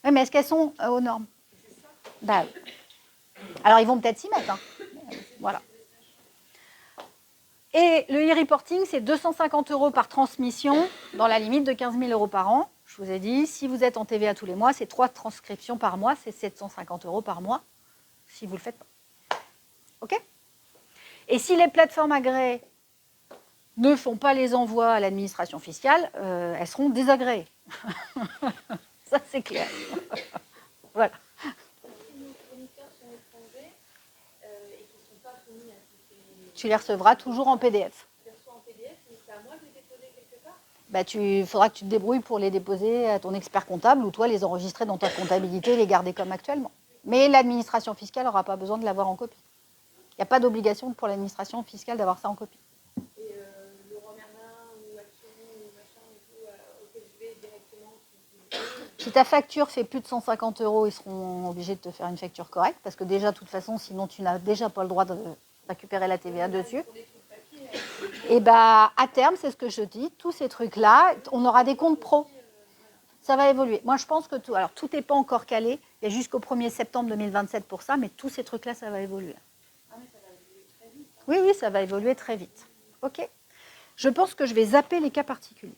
Oui, mais est-ce qu'elles sont aux normes? Bah, alors, ils vont peut-être s'y mettre. Hein. Voilà. Et le e-reporting, c'est 250 € par transmission, dans la limite de 15 000 € par an. Je vous ai dit, si vous êtes en TVA tous les mois, c'est 3 transcriptions par mois, c'est 750 € par mois, si vous ne le faites pas. OK? Et si les plateformes agréées ne font pas les envois à l'administration fiscale, elles seront désagréées. Ça, c'est clair. Voilà. Si nos fournisseurs sont étrangers et qui ne sont pas soumis à toutes les... Tu les recevras toujours en PDF. Je les reçois en PDF, mais c'est à moi de les déposer quelque part? Bah, il faudra que tu te débrouilles pour les déposer à ton expert comptable ou toi les enregistrer dans ta comptabilité et les garder comme actuellement. Mais l'administration fiscale n'aura pas besoin de l'avoir en copie. Il n'y a pas d'obligation pour l'administration fiscale d'avoir ça en copie. Et le Romerlin ou Action ou machin et tout, auquel je vais directement... Si ta facture fait plus de 150 €, ils seront obligés de te faire une facture correcte parce que déjà, de toute façon, sinon tu n'as déjà pas le droit de récupérer la TVA dessus. Et bah, à terme, c'est ce que je dis, tous ces trucs-là, on aura des comptes pro. Ça va évoluer. Moi, je pense que tout n'est pas encore calé. Il y a jusqu'au 1er septembre 2027 pour ça, mais tous ces trucs-là, ça va évoluer. Ah, mais ça va évoluer très vite. Oui, oui, ça va évoluer très vite. OK. Je pense que je vais zapper les cas particuliers.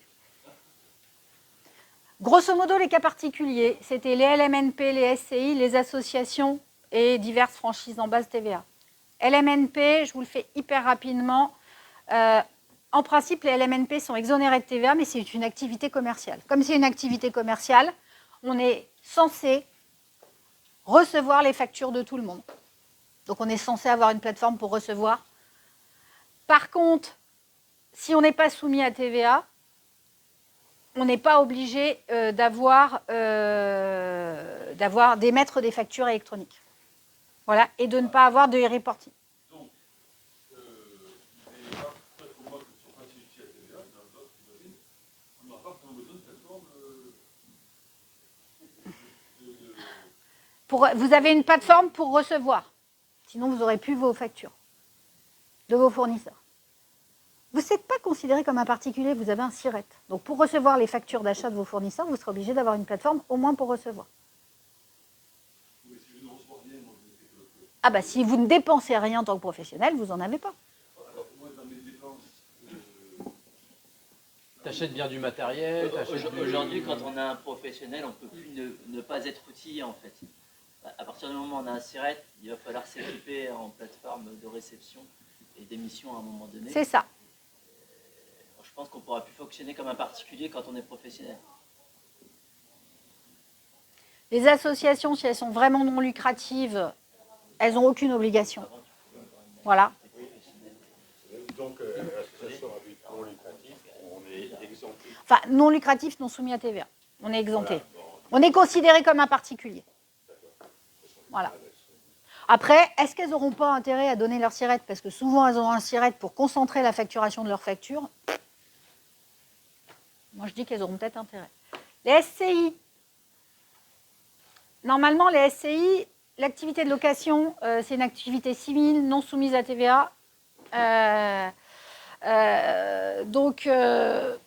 Grosso modo, les cas particuliers, c'était les LMNP, les SCI, les associations et diverses franchises en base TVA. LMNP, je vous le fais hyper rapidement. En principe, les LMNP sont exonérés de TVA, mais c'est une activité commerciale. Comme c'est une activité commerciale, on est censé recevoir les factures de tout le monde. Donc, on est censé avoir une plateforme pour recevoir. Par contre, si on n'est pas soumis à TVA, on n'est pas obligé d'émettre des factures électroniques. Voilà, et de ne pas avoir de e-reporting. Donc, et après, pour moi, que sur un site à TVA, il y en a d'autres, j'imagine, on n'a pas besoin de plateforme. Vous avez une plateforme pour recevoir. Sinon, vous n'aurez plus vos factures de vos fournisseurs. Vous n'êtes pas considéré comme un particulier, vous avez un SIRET. Donc, pour recevoir les factures d'achat de vos fournisseurs, vous serez obligé d'avoir une plateforme au moins pour recevoir. Mais si je ne reçois rien, moi, je ne fais que... Ah bah, si vous ne dépensez rien en tant que professionnel, vous n'en avez pas. Alors, moi, dans mes dépenses... Tu achètes bien du matériel. Aujourd'hui, quand on a un professionnel, on ne peut plus ne pas être outillé, en fait. À partir du moment où on a un SIRET, il va falloir s'équiper en plateforme de réception et d'émission à un moment donné. C'est ça. Je pense qu'on ne pourra plus fonctionner comme un particulier quand on est professionnel. Les associations, si elles sont vraiment non lucratives, elles n'ont aucune obligation. Voilà. Donc, l'association à but non lucratif, on est exempté. Enfin, non lucratif, non soumis à TVA. On est exempté. Voilà, bon. On est considéré comme un particulier. Voilà. Après, est-ce qu'elles n'auront pas intérêt à donner leur SIRET? Parce que souvent, elles ont un SIRET pour concentrer la facturation de leurs factures. Moi, je dis qu'elles auront peut-être intérêt. Les SCI. Normalement, les SCI, l'activité de location, c'est une activité civile non soumise à TVA. Donc, elles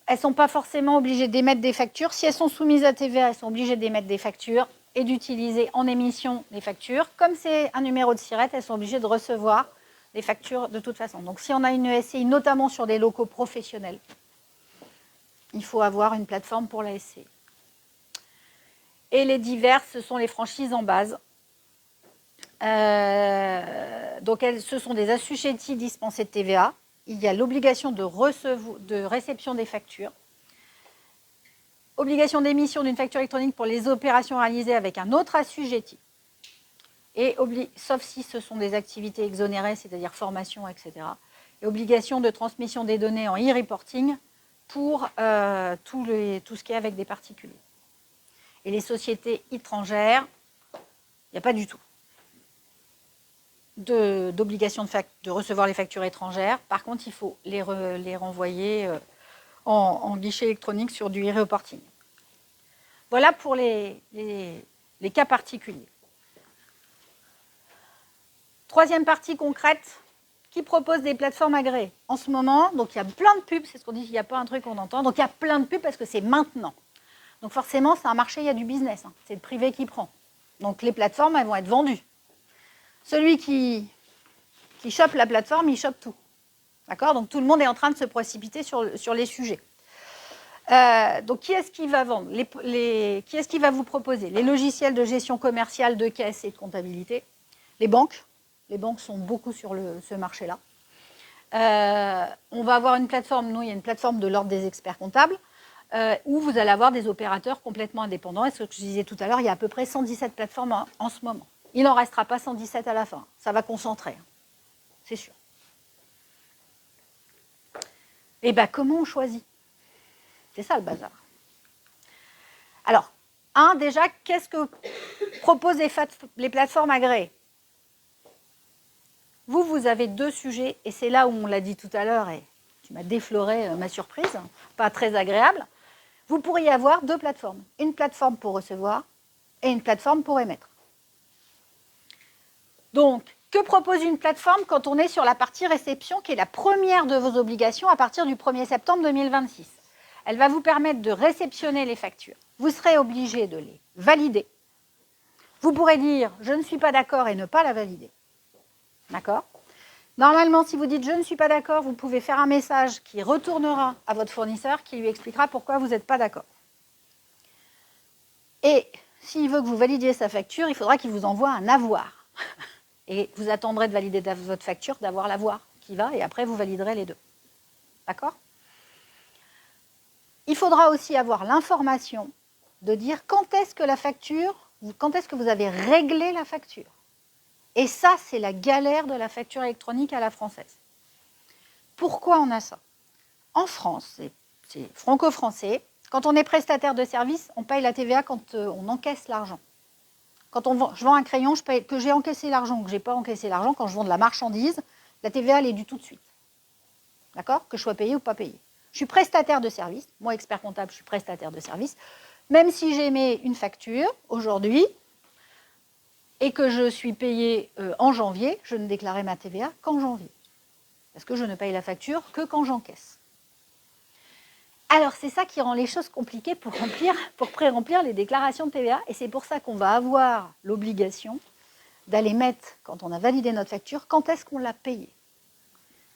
ne sont pas forcément obligées d'émettre des factures. Si elles sont soumises à TVA, elles sont obligées d'émettre des factures et d'utiliser en émission des factures. Comme c'est un numéro de SIRET, elles sont obligées de recevoir des factures de toute façon. Donc, si on a une SCI, notamment sur des locaux professionnels, il faut avoir une plateforme pour la SCI. Et les diverses, ce sont les franchises en base. Donc, ce sont des assujettis dispensés de TVA. Il y a l'obligation de réception des factures. Obligation d'émission d'une facture électronique pour les opérations réalisées avec un autre assujetti. Et sauf si ce sont des activités exonérées, c'est-à-dire formation, etc. Et obligation de transmission des données en e-reporting pour tout ce qui est avec des particuliers. Et les sociétés étrangères, il n'y a pas du tout d'obligation de recevoir les factures étrangères. Par contre, il faut les renvoyer en guichet électronique sur du e-reporting. Voilà pour les cas particuliers. Troisième partie concrète, qui propose des plateformes agréées. En ce moment, donc il y a plein de pubs, c'est ce qu'on dit, il n'y a pas un truc qu'on entend, donc il y a plein de pubs parce que c'est maintenant. Donc forcément, c'est un marché, il y a du business, hein. C'est le privé qui prend. Donc les plateformes, elles vont être vendues. Celui qui chope la plateforme, il chope tout. D'accord? Donc tout le monde est en train de se précipiter sur les sujets. Donc qui est-ce qui va vendre? Qui est-ce qui va vous proposer? Les logiciels de gestion commerciale, de caisse et de comptabilité. Les banques. Les banques sont beaucoup sur ce marché-là. On va avoir une plateforme, nous, il y a une plateforme de l'ordre des experts comptables, où vous allez avoir des opérateurs complètement indépendants. Et ce que je disais tout à l'heure, il y a à peu près 117 plateformes en ce moment. Il n'en restera pas 117 à la fin. Ça va concentrer, c'est sûr. Et bien, comment on choisit? C'est ça le bazar. Alors, déjà, qu'est-ce que proposent les plateformes agréées? Vous avez deux sujets, et c'est là où on l'a dit tout à l'heure, et tu m'as défloré ma surprise, pas très agréable. Vous pourriez avoir deux plateformes. Une plateforme pour recevoir et une plateforme pour émettre. Donc, que propose une plateforme quand on est sur la partie réception, qui est la première de vos obligations à partir du 1er septembre 2026? Elle va vous permettre de réceptionner les factures. Vous serez obligé de les valider. Vous pourrez dire « je ne suis pas d'accord » et ne pas la valider. D'accord? Normalement, si vous dites « je ne suis pas d'accord », vous pouvez faire un message qui retournera à votre fournisseur, qui lui expliquera pourquoi vous n'êtes pas d'accord. Et s'il veut que vous validiez sa facture, il faudra qu'il vous envoie un avoir. Et vous attendrez de valider votre facture, d'avoir l'avoir qui va, et après vous validerez les deux. D'accord? Il faudra aussi avoir l'information de dire quand est-ce que vous avez réglé la facture. Et ça, c'est la galère de la facture électronique à la française. Pourquoi on a ça? En France, c'est franco-français, quand on est prestataire de service, on paye la TVA quand on encaisse l'argent. Quand je vends un crayon, je paye, que j'ai encaissé l'argent ou que je n'ai pas encaissé l'argent, quand je vends de la marchandise, la TVA, elle est due tout de suite. D'accord? Que je sois payé ou pas payé. Je suis prestataire de service. Moi, expert comptable, je suis prestataire de service. Même si j'émets une facture aujourd'hui et que je suis payé en janvier, je ne déclarerai ma TVA qu'en janvier. Parce que je ne paye la facture que quand j'encaisse. Alors, c'est ça qui rend les choses compliquées pour pré-remplir les déclarations de TVA. Et c'est pour ça qu'on va avoir l'obligation d'aller mettre, quand on a validé notre facture, quand est-ce qu'on l'a payée.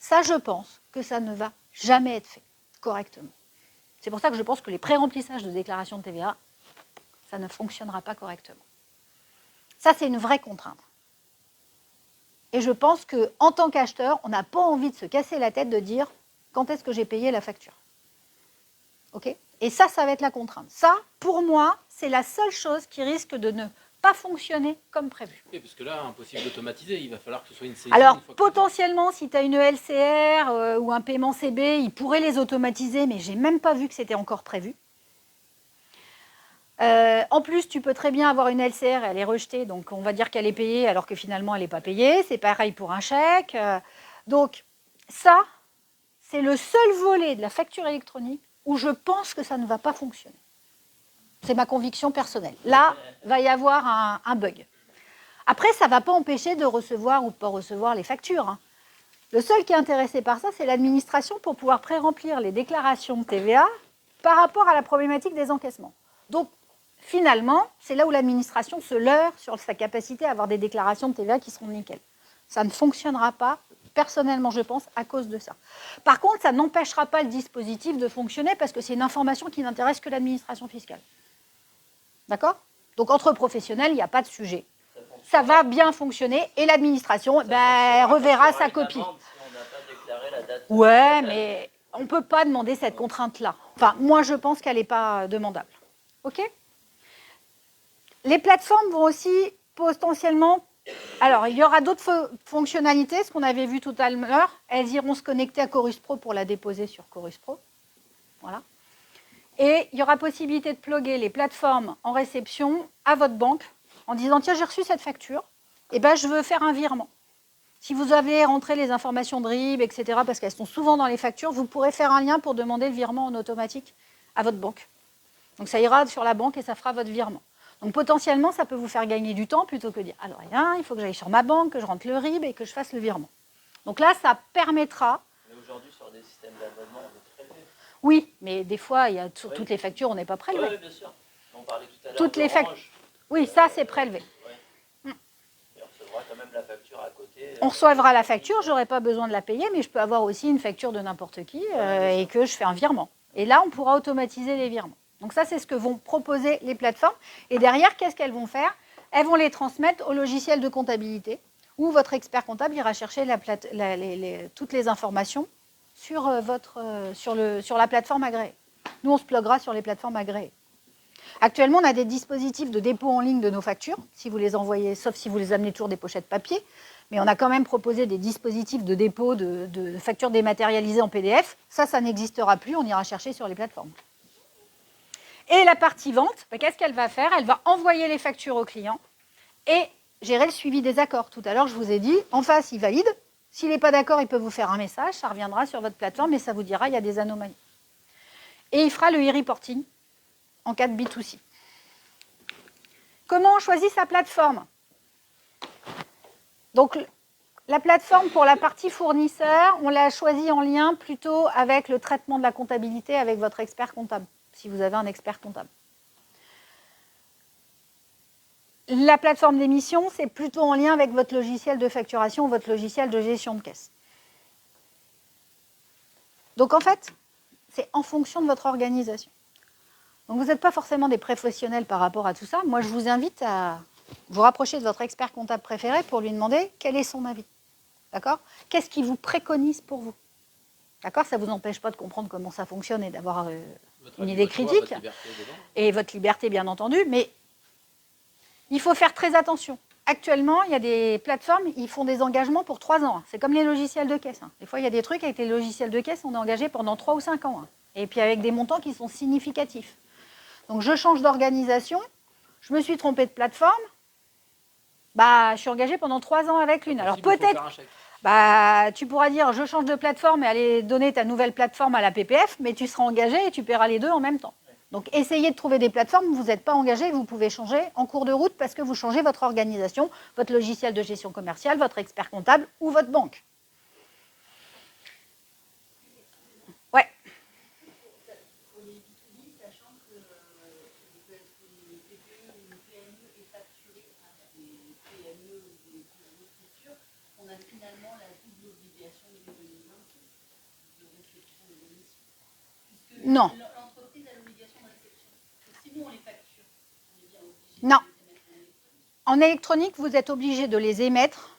Ça, je pense que ça ne va jamais être fait correctement. C'est pour ça que je pense que les pré-remplissages de déclarations de TVA, ça ne fonctionnera pas correctement. Ça, c'est une vraie contrainte. Et je pense qu'en tant qu'acheteur, on n'a pas envie de se casser la tête de dire quand est-ce que j'ai payé la facture. Okay? Et ça va être la contrainte. Ça, pour moi, c'est la seule chose qui risque de ne pas fonctionner comme prévu. Oui, parce que là, impossible d'automatiser, il va falloir que ce soit une saisie. Alors, potentiellement, si tu as une LCR ou un paiement CB, ils pourraient les automatiser, mais je n'ai même pas vu que c'était encore prévu. En plus, tu peux très bien avoir une LCR, elle est rejetée, donc on va dire qu'elle est payée alors que finalement elle n'est pas payée. C'est pareil pour un chèque. Donc ça, c'est le seul volet de la facture électronique où je pense que ça ne va pas fonctionner. C'est ma conviction personnelle. Là, il va y avoir un bug. Après, ça ne va pas empêcher de recevoir ou de ne pas recevoir les factures, hein. Le seul qui est intéressé par ça, c'est l'administration pour pouvoir pré-remplir les déclarations de TVA par rapport à la problématique des encaissements. Donc, finalement, c'est là où l'administration se leurre sur sa capacité à avoir des déclarations de TVA qui seront nickel. Ça ne fonctionnera pas, personnellement, je pense, à cause de ça. Par contre, ça n'empêchera pas le dispositif de fonctionner parce que c'est une information qui n'intéresse que l'administration fiscale. D'accord? Donc, entre professionnels, il n'y a pas de sujet. Ça va bien fonctionner et l'administration reverra sa copie. Ouais, mais on ne peut pas demander cette contrainte-là. Enfin, moi, je pense qu'elle n'est pas demandable. OK? Les plateformes vont aussi potentiellement... Alors, il y aura d'autres fonctionnalités, ce qu'on avait vu tout à l'heure. Elles iront se connecter à Chorus Pro pour la déposer sur Chorus Pro. Voilà. Et il y aura possibilité de plugger les plateformes en réception à votre banque en disant « Tiens, j'ai reçu cette facture, et ben, je veux faire un virement ». Si vous avez rentré les informations de RIB, etc., parce qu'elles sont souvent dans les factures, vous pourrez faire un lien pour demander le virement en automatique à votre banque. Donc ça ira sur la banque et ça fera votre virement. Donc potentiellement, ça peut vous faire gagner du temps plutôt que de dire « Alors, il faut que j'aille sur ma banque, que je rentre le RIB et que je fasse le virement ». Donc là, ça permettra... Mais aujourd'hui, sur des systèmes d'abonnement, on est prélevé. Oui, mais des fois, il y a toutes les factures, on n'est pas prélevé. Oui, bien sûr. On parlait tout à l'heure Toutes les factures. Oui, ça, c'est prélevé. Et on recevra quand même la facture à côté. On recevra la facture, je n'aurai pas besoin de la payer, mais je peux avoir aussi une facture de n'importe qui et que je fais un virement. Et là, on pourra automatiser les virements. Donc ça, c'est ce que vont proposer les plateformes. Et derrière, qu'est-ce qu'elles vont faire? Elles vont les transmettre au logiciel de comptabilité où votre expert comptable ira chercher toutes les informations sur la plateforme agréée. Nous, on se pluguera sur les plateformes agréées. Actuellement, on a des dispositifs de dépôt en ligne de nos factures, si vous les envoyez, sauf si vous les amenez toujours des pochettes papier. Mais on a quand même proposé des dispositifs de dépôt de factures dématérialisées en PDF. Ça n'existera plus, on ira chercher sur les plateformes. Et la partie vente, qu'est-ce qu'elle va faire? Elle va envoyer les factures au client et gérer le suivi des accords. Tout à l'heure, je vous ai dit, en face, il valide. S'il n'est pas d'accord, il peut vous faire un message, ça reviendra sur votre plateforme et ça vous dira il y a des anomalies. Et il fera le e-reporting en cas de B2C. Comment on choisit sa plateforme? Donc, la plateforme pour la partie fournisseur, on l'a choisie en lien plutôt avec le traitement de la comptabilité avec votre expert comptable, si vous avez un expert comptable. La plateforme d'émission, c'est plutôt en lien avec votre logiciel de facturation ou votre logiciel de gestion de caisse. Donc, en fait, c'est en fonction de votre organisation. Donc, vous n'êtes pas forcément des professionnels par rapport à tout ça. Moi, je vous invite à vous rapprocher de votre expert comptable préféré pour lui demander quel est son avis. D'accord? Qu'est-ce qu'il vous préconise pour vous? D'accord? Ça ne vous empêche pas de comprendre comment ça fonctionne et d'avoir une idée critique. Et votre liberté, bien entendu. Mais il faut faire très attention. Actuellement, il y a des plateformes, ils font des engagements pour 3 ans. C'est comme les logiciels de caisse. Des fois, il y a des trucs avec les logiciels de caisse, on est engagé pendant 3 ou 5 ans. Et puis avec des montants qui sont significatifs. Donc, je change d'organisation, je me suis trompée de plateforme, je suis engagée pendant 3 ans avec l'une. Alors peut-être, tu pourras dire, je change de plateforme et aller donner ta nouvelle plateforme à la PPF, mais tu seras engagé et tu paieras les deux en même temps. Donc, essayez de trouver des plateformes où vous n'êtes pas engagé et vous pouvez changer en cours de route parce que vous changez votre organisation, votre logiciel de gestion commerciale, votre expert comptable ou votre banque. Ouais. Pour les B2B, sachant que peut être une TPE ou une PME est facturée à des PME ou des grosses structures, on a finalement la double obligation de 2026 de réception de l'émission. Puisque non. L'entreprise a l'obligation de réception. Si nous, on les facture, on est bien obligé non. de les émettre en électronique. En électronique, vous êtes obligé de les émettre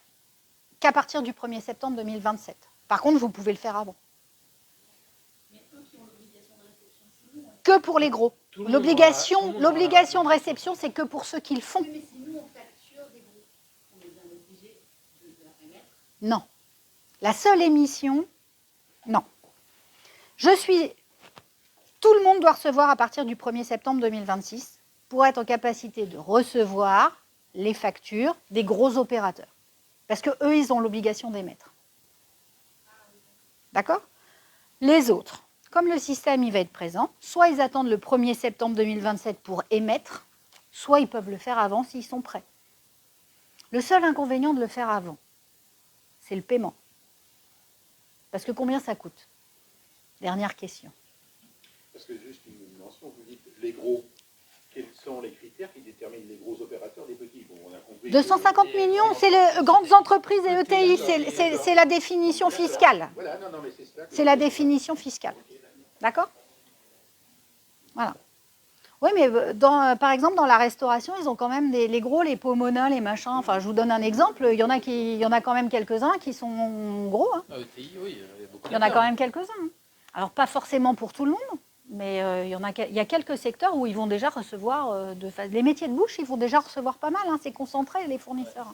qu'à partir du 1er septembre 2027. Par contre, vous pouvez le faire avant. Mais eux qui ont l'obligation de réception, si nous, Que pour les gros. L'obligation de réception, c'est que pour ceux qui le font. oui, mais si nous, on facture des groupes, on est bien obligé de leur émettre. Non. La seule émission, non. Tout le monde doit recevoir à partir du 1er septembre 2026 pour être en capacité de recevoir les factures des gros opérateurs. Parce qu'eux, ils ont l'obligation d'émettre. D'accord? Les autres, comme le système il va être présent, soit ils attendent le 1er septembre 2027 pour émettre, soit ils peuvent le faire avant s'ils sont prêts. Le seul inconvénient de le faire avant, c'est le paiement. Parce que combien ça coûte? Dernière question. Parce que juste une mention, vous dites les gros, quels sont les critères qui déterminent les gros opérateurs des petits? Bon, on a compris 250 millions, c'est les grandes entreprises et ETI, c'est la définition fiscale. Voilà, non, mais c'est cela. C'est la définition fiscale. D'accord? Voilà. Oui, mais par exemple, dans la restauration, ils ont quand même les gros, les Pomona, les machins. Enfin, je vous donne un exemple. Il y en a quand même quelques-uns qui sont gros. Hein. ETI, oui, beaucoup Il y en a quand même quelques-uns. Hein. Alors, pas forcément pour tout le monde, mais il y a quelques secteurs où ils vont déjà recevoir, les métiers de bouche, ils vont déjà recevoir pas mal. Hein. C'est concentré, les fournisseurs.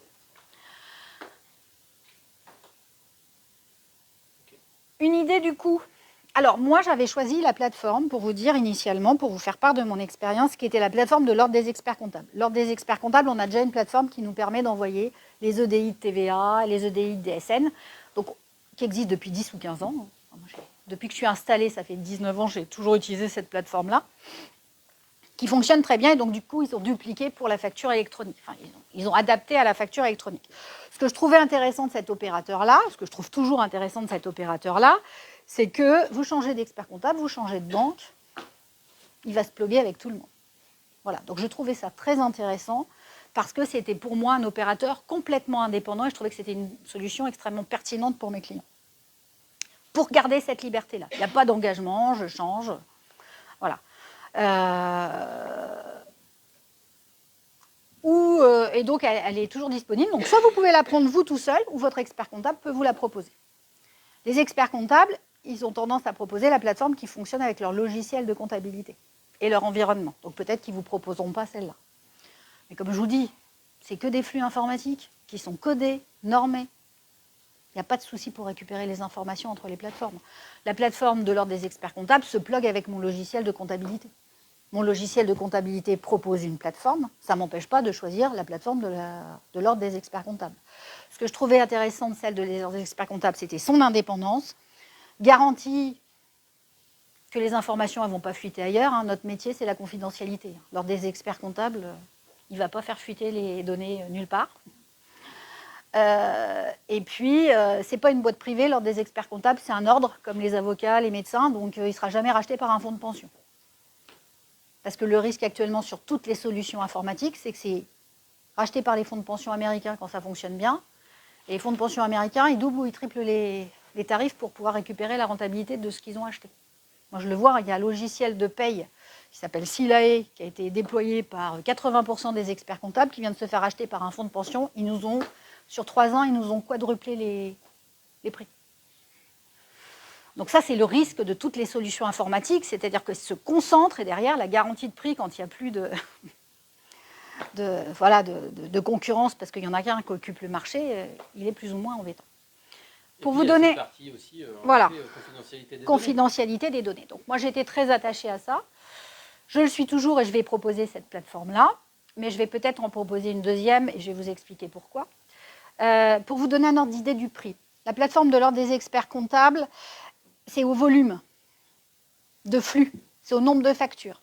Une idée du coût. Alors, moi, j'avais choisi la plateforme, pour vous dire initialement, pour vous faire part de mon expérience, qui était la plateforme de l'Ordre des experts comptables. L'Ordre des experts comptables, on a déjà une plateforme qui nous permet d'envoyer les EDI de TVA, les EDI de DSN, donc, qui existe depuis 10 ou 15 ans. Depuis que je suis installée, ça fait 19 ans, j'ai toujours utilisé cette plateforme-là, qui fonctionne très bien, et donc, du coup, ils ont dupliqué pour la facture électronique. Enfin, ils ont adapté à la facture électronique. Ce que je trouvais intéressant de cet opérateur-là, ce que je trouve toujours intéressant de cet opérateur-là, c'est que vous changez d'expert comptable, vous changez de banque, il va se plugger avec tout le monde. Voilà, donc je trouvais ça très intéressant parce que c'était pour moi un opérateur complètement indépendant et je trouvais que c'était une solution extrêmement pertinente pour mes clients. Pour garder cette liberté-là. Il n'y a pas d'engagement, je change. Voilà. Et donc, elle est toujours disponible. Donc, soit vous pouvez la prendre vous tout seul, ou votre expert comptable peut vous la proposer. Les experts comptables, ils ont tendance à proposer la plateforme qui fonctionne avec leur logiciel de comptabilité et leur environnement. Donc peut-être qu'ils ne vous proposeront pas celle-là. Mais comme je vous dis, c'est que des flux informatiques qui sont codés, normés. Il n'y a pas de souci pour récupérer les informations entre les plateformes. La plateforme de l'Ordre des experts comptables se plug avec mon logiciel de comptabilité. Mon logiciel de comptabilité propose une plateforme, ça ne m'empêche pas de choisir la plateforme de l'Ordre des experts comptables. Ce que je trouvais intéressant de celle de l'Ordre des experts comptables, c'était son indépendance, garantie que les informations ne vont pas fuiter ailleurs. Hein. Notre métier, c'est la confidentialité. L'Ordre des experts comptables, il ne va pas faire fuiter les données nulle part. Et puis, ce n'est pas une boîte privée, l'Ordre des experts comptables, c'est un ordre, comme les avocats, les médecins, donc il ne sera jamais racheté par un fonds de pension. Parce que le risque actuellement sur toutes les solutions informatiques, c'est que c'est racheté par les fonds de pension américains quand ça fonctionne bien. Et les fonds de pension américains, ils doublent ou ils triplent les tarifs pour pouvoir récupérer la rentabilité de ce qu'ils ont acheté. Moi, je le vois, il y a un logiciel de paye qui s'appelle Silae, qui a été déployé par 80% des experts comptables, qui vient de se faire acheter par un fonds de pension. Ils nous ont, sur 3 ans, ils nous ont quadruplé les prix. Donc ça, c'est le risque de toutes les solutions informatiques, c'est-à-dire que se concentre et derrière, la garantie de prix, quand il n'y a plus de concurrence, parce qu'il y en a qu'un qui occupe le marché, il est plus ou moins embêtant. Pour vous donner, aussi, voilà, confidentialité des données. Donc moi, j'étais très attachée à ça. Je le suis toujours et je vais proposer cette plateforme-là, mais je vais peut-être en proposer une deuxième et je vais vous expliquer pourquoi. Pour vous donner un ordre d'idée du prix, la plateforme de l'Ordre des experts comptables, c'est au volume de flux, c'est au nombre de factures.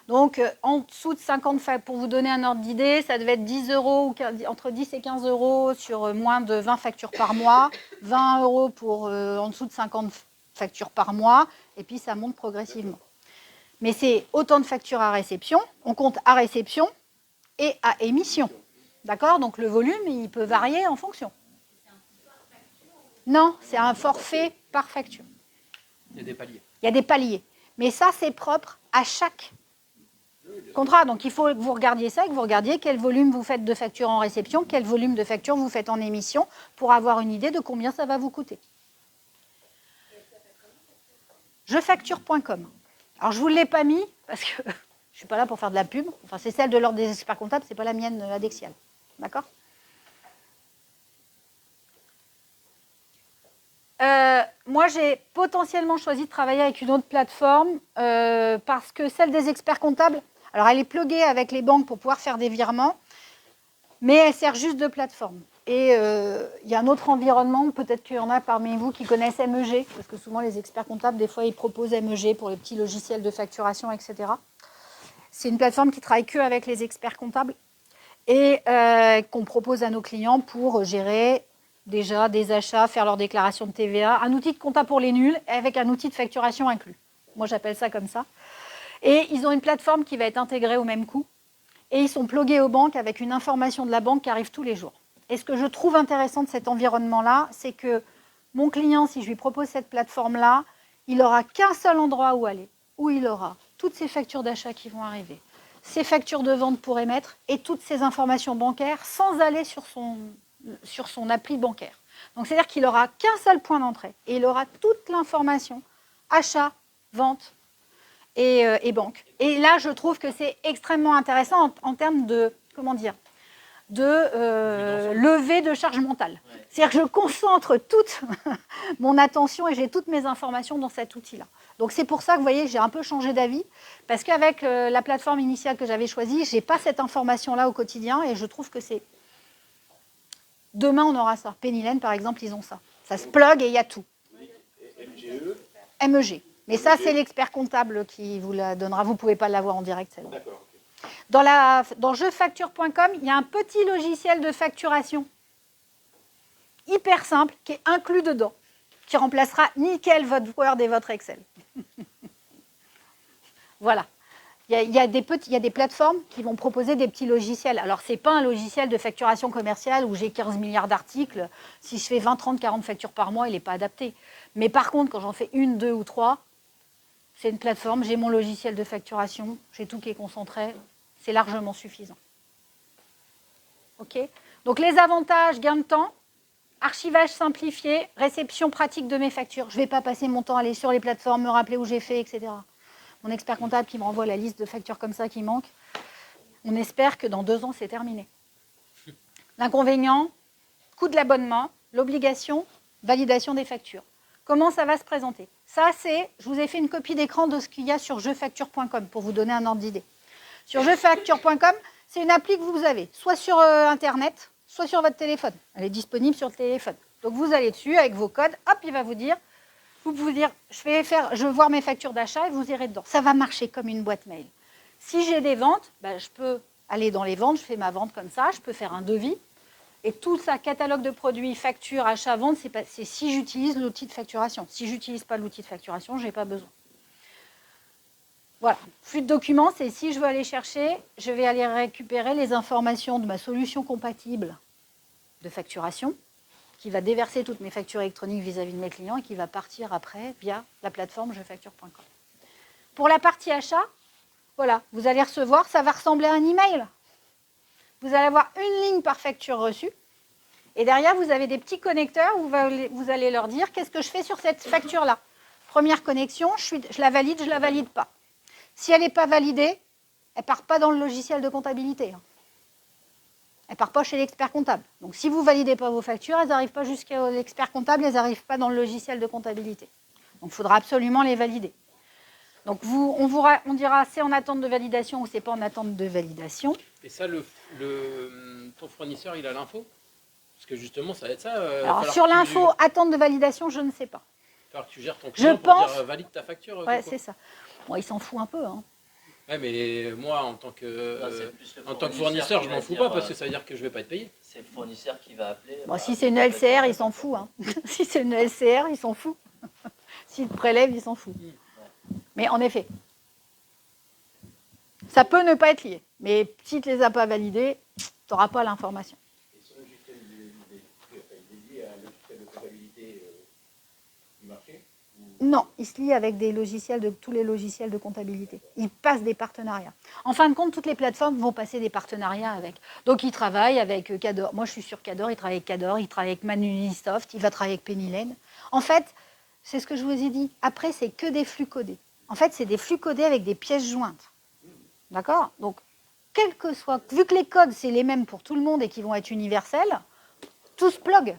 Donc, en dessous de 50 factures, pour vous donner un ordre d'idée, ça devait être 10 euros, entre 10 et 15 euros sur moins de 20 factures par mois, 20 euros pour en dessous de 50 factures par mois, et puis ça monte progressivement. Mais c'est autant de factures à réception, on compte à réception et à émission. D'accord? Donc, le volume, il peut varier en fonction. Non, c'est un forfait par facture. Il y a des paliers. Il y a des paliers. Mais ça, c'est propre à chaque contrat. Donc, il faut que vous regardiez ça et que vous regardiez quel volume vous faites de factures en réception, quel volume de factures vous faites en émission pour avoir une idée de combien ça va vous coûter. Jefacture.com. Alors, je ne vous l'ai pas mis parce que je ne suis pas là pour faire de la pub. Enfin, c'est celle de l'Ordre des experts comptables, ce n'est pas la mienne Adexial. D'accord ? Moi, j'ai potentiellement choisi de travailler avec une autre plateforme parce que celle des experts comptables, Alors, elle est pluguée avec les banques pour pouvoir faire des virements, mais elle sert juste de plateforme. Et il y a un autre environnement, peut-être qu'il y en a parmi vous qui connaissent MEG, parce que souvent les experts comptables, des fois, ils proposent MEG pour les petits logiciels de facturation, etc. C'est une plateforme qui travaille que avec les experts comptables et qu'on propose à nos clients pour gérer déjà des achats, faire leur déclaration de TVA, un outil de compta pour les nuls avec un outil de facturation inclus. Moi, j'appelle ça comme ça. Et ils ont une plateforme qui va être intégrée au même coût. Et ils sont plugués aux banques avec une information de la banque qui arrive tous les jours. Et ce que je trouve intéressant de cet environnement-là, c'est que mon client, si je lui propose cette plateforme-là, il n'aura qu'un seul endroit où aller, où il aura toutes ses factures d'achat qui vont arriver, ses factures de vente pour émettre et toutes ses informations bancaires sans aller sur son appli bancaire. Donc, c'est-à-dire qu'il n'aura qu'un seul point d'entrée et il aura toute l'information achat, vente et banque. Et là, je trouve que c'est extrêmement intéressant en termes de, comment dire, de levée de charge mentale. Ouais. C'est-à-dire que je concentre toute mon attention et j'ai toutes mes informations dans cet outil-là. Donc c'est pour ça que vous voyez, j'ai un peu changé d'avis, parce qu'avec la plateforme initiale que j'avais choisie, je n'ai pas cette information-là au quotidien et je trouve que c'est... Demain, on aura ça. Pennylen, par exemple, ils ont ça. Ça se plug et il y a tout. MGE. MEG. Mais ça, c'est l'expert comptable qui vous la donnera. Vous ne pouvez pas l'avoir en direct, celle-là. D'accord. Dans jefacture.com, il y a un petit logiciel de facturation hyper simple qui est inclus dedans, qui remplacera nickel votre Word et votre Excel. Voilà. Il y a des plateformes qui vont proposer des petits logiciels. Alors, ce n'est pas un logiciel de facturation commerciale où j'ai 15 milliards d'articles. Si je fais 20, 30, 40 factures par mois, il n'est pas adapté. Mais par contre, quand j'en fais 1, 2 ou 3, c'est une plateforme, j'ai mon logiciel de facturation, j'ai tout qui est concentré. C'est largement suffisant. OK ? Donc, les avantages, gain de temps, archivage simplifié, réception pratique de mes factures. Je ne vais pas passer mon temps à aller sur les plateformes, me rappeler où j'ai fait, etc. Mon expert comptable qui me renvoie la liste de factures comme ça qui manque. On espère que dans 2 ans, c'est terminé. L'inconvénient, coût de l'abonnement, l'obligation, validation des factures. Comment ça va se présenter ? Ça, c'est, je vous ai fait une copie d'écran de ce qu'il y a sur jefacture.com pour vous donner un ordre d'idée. Sur jefacture.com, c'est une appli que vous avez, soit sur Internet, soit sur votre téléphone. Elle est disponible sur le téléphone. Donc vous allez dessus avec vos codes, hop, il va vous dire, je veux voir mes factures d'achat et vous irez dedans. Ça va marcher comme une boîte mail. Si j'ai des ventes, je peux aller dans les ventes, je fais ma vente comme ça, je peux faire un devis. Et tout ça, catalogue de produits, factures, achats, ventes, c'est si j'utilise l'outil de facturation. Si je n'utilise pas l'outil de facturation, je n'ai pas besoin. Voilà, flux de documents, c'est si je veux aller chercher, je vais aller récupérer les informations de ma solution compatible de facturation, qui va déverser toutes mes factures électroniques vis-à-vis de mes clients et qui va partir après via la plateforme jefacture.com. Pour la partie achat, voilà, vous allez recevoir, ça va ressembler à un email. Vous allez avoir une ligne par facture reçue. Et derrière, vous avez des petits connecteurs où vous allez leur dire qu'est-ce que je fais sur cette facture-là. Première connexion, je la valide pas. Si elle n'est pas validée, elle ne part pas dans le logiciel de comptabilité. Elle ne part pas chez l'expert comptable. Donc si vous ne validez pas vos factures, elles n'arrivent pas jusqu'à l'expert comptable, elles n'arrivent pas dans le logiciel de comptabilité. Donc il faudra absolument les valider. Donc on dira c'est en attente de validation ou c'est pas en attente de validation. Et ça, ton fournisseur, il a l'info? Parce que justement, ça va être ça. Alors sur l'info, attente de validation, je ne sais pas. Il va falloir que tu gères ton client pour dire valide ta facture. Ouais, c'est ça. Bon, il s'en fout un peu. Hein. Ouais, mais moi, en tant que fournisseur, je m'en fous pas parce que ça veut dire que je vais pas être payé. C'est le fournisseur qui va appeler. Bon, si c'est une LCR, il s'en fout. Hein. Si c'est une LCR, il s'en fout. S'il te prélève, il s'en fout. Mais en effet, ça peut ne pas être lié. Mais si tu ne les as pas validés, tu n'auras pas l'information. Et ce logiciel dédié à un logiciel de comptabilité du marché? Non, il se lie avec tous les logiciels de comptabilité. Ils passent des partenariats. En fin de compte, toutes les plateformes vont passer des partenariats avec. Donc, ils travaillent avec Cador. Moi, je suis sur Cador. Il travaille avec Cador. Il travaille avec Manunisoft. Il va travailler avec Pennylen. En fait, c'est ce que je vous ai dit. Après, c'est que des flux codés. En fait, c'est des flux codés avec des pièces jointes. D'accord? Donc, quel que soit... Vu que les codes, c'est les mêmes pour tout le monde et qu'ils vont être universels, tout se plug.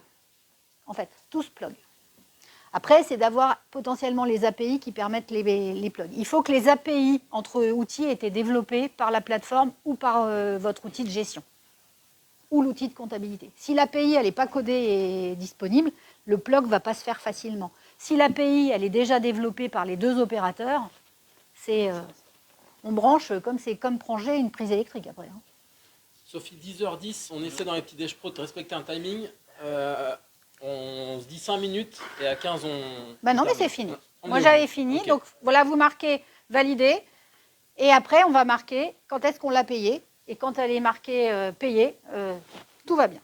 En fait, tout se plug. Après, c'est d'avoir potentiellement les API qui permettent les plugs. Il faut que les API entre outils aient été développés par la plateforme ou par votre outil de gestion ou l'outil de comptabilité. Si l'API elle n'est pas codée et disponible, le plug ne va pas se faire facilement. Si l'API elle est déjà développée par les deux opérateurs, on branche comme brancher une prise électrique après. Hein. Sophie, 10h10, on essaie dans les petits déj pro de respecter un timing. On se dit 5 minutes et à 15 on... Ben non, on mais c'est termine. fini. On Moi est j'avais au bout. fini, Ok. donc voilà, vous marquez validé. Et après, on va marquer quand est-ce qu'on l'a payé. Et quand elle est marquée payée, tout va bien.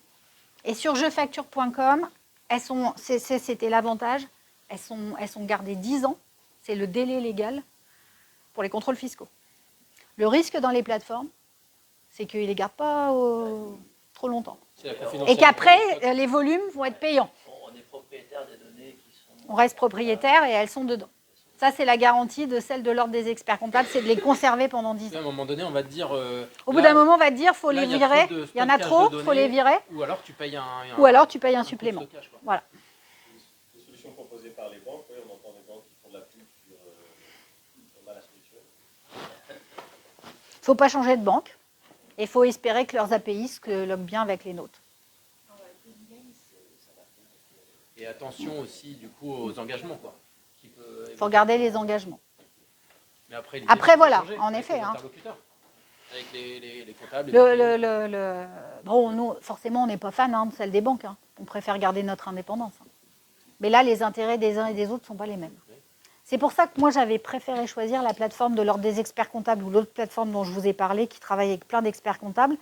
Et sur jefacture.com, c'était l'avantage, elles sont gardées 10 ans. C'est le délai légal pour les contrôles fiscaux. Le risque dans les plateformes, c'est qu'ils ne les gardent pas trop longtemps. C'est la Et confidentialité. qu'après, les volumes vont être payants. On est propriétaire des données qui sont... On reste propriétaire et elles sont dedans. Ça, c'est la garantie de celle de l'ordre des experts comptables, c'est de les conserver pendant 10 À ans. un moment donné, on va te dire... Au bout d'un moment, on va te dire, il faut là, les il y a virer. trop de Il y en a stockage trop, de il faut les données. virer. Ou alors tu payes Ou alors tu payes un coût de supplément. stockage, quoi. Voilà. Les solutions proposées par les banques, oui, on entend des banques qui font de la pub sur la solution. Il ne faut pas changer de banque. Et il faut espérer que leurs API se logent bien avec les nôtres. Et attention aussi, du coup, aux engagements, quoi. Il faut regarder les engagements. Mais après, l'idée, Après, c'est de voilà, changer en avec effet, les hein. interlocuteurs, avec les comptables. Bon, nous, forcément, on n'est pas fan de celle des banques. Hein. On préfère garder notre indépendance. Hein. Mais là, les intérêts des uns et des autres ne sont pas les mêmes. Oui. C'est pour ça que moi, j'avais préféré choisir la plateforme de l'ordre des experts comptables ou l'autre plateforme dont je vous ai parlé, qui travaille avec plein d'experts comptables.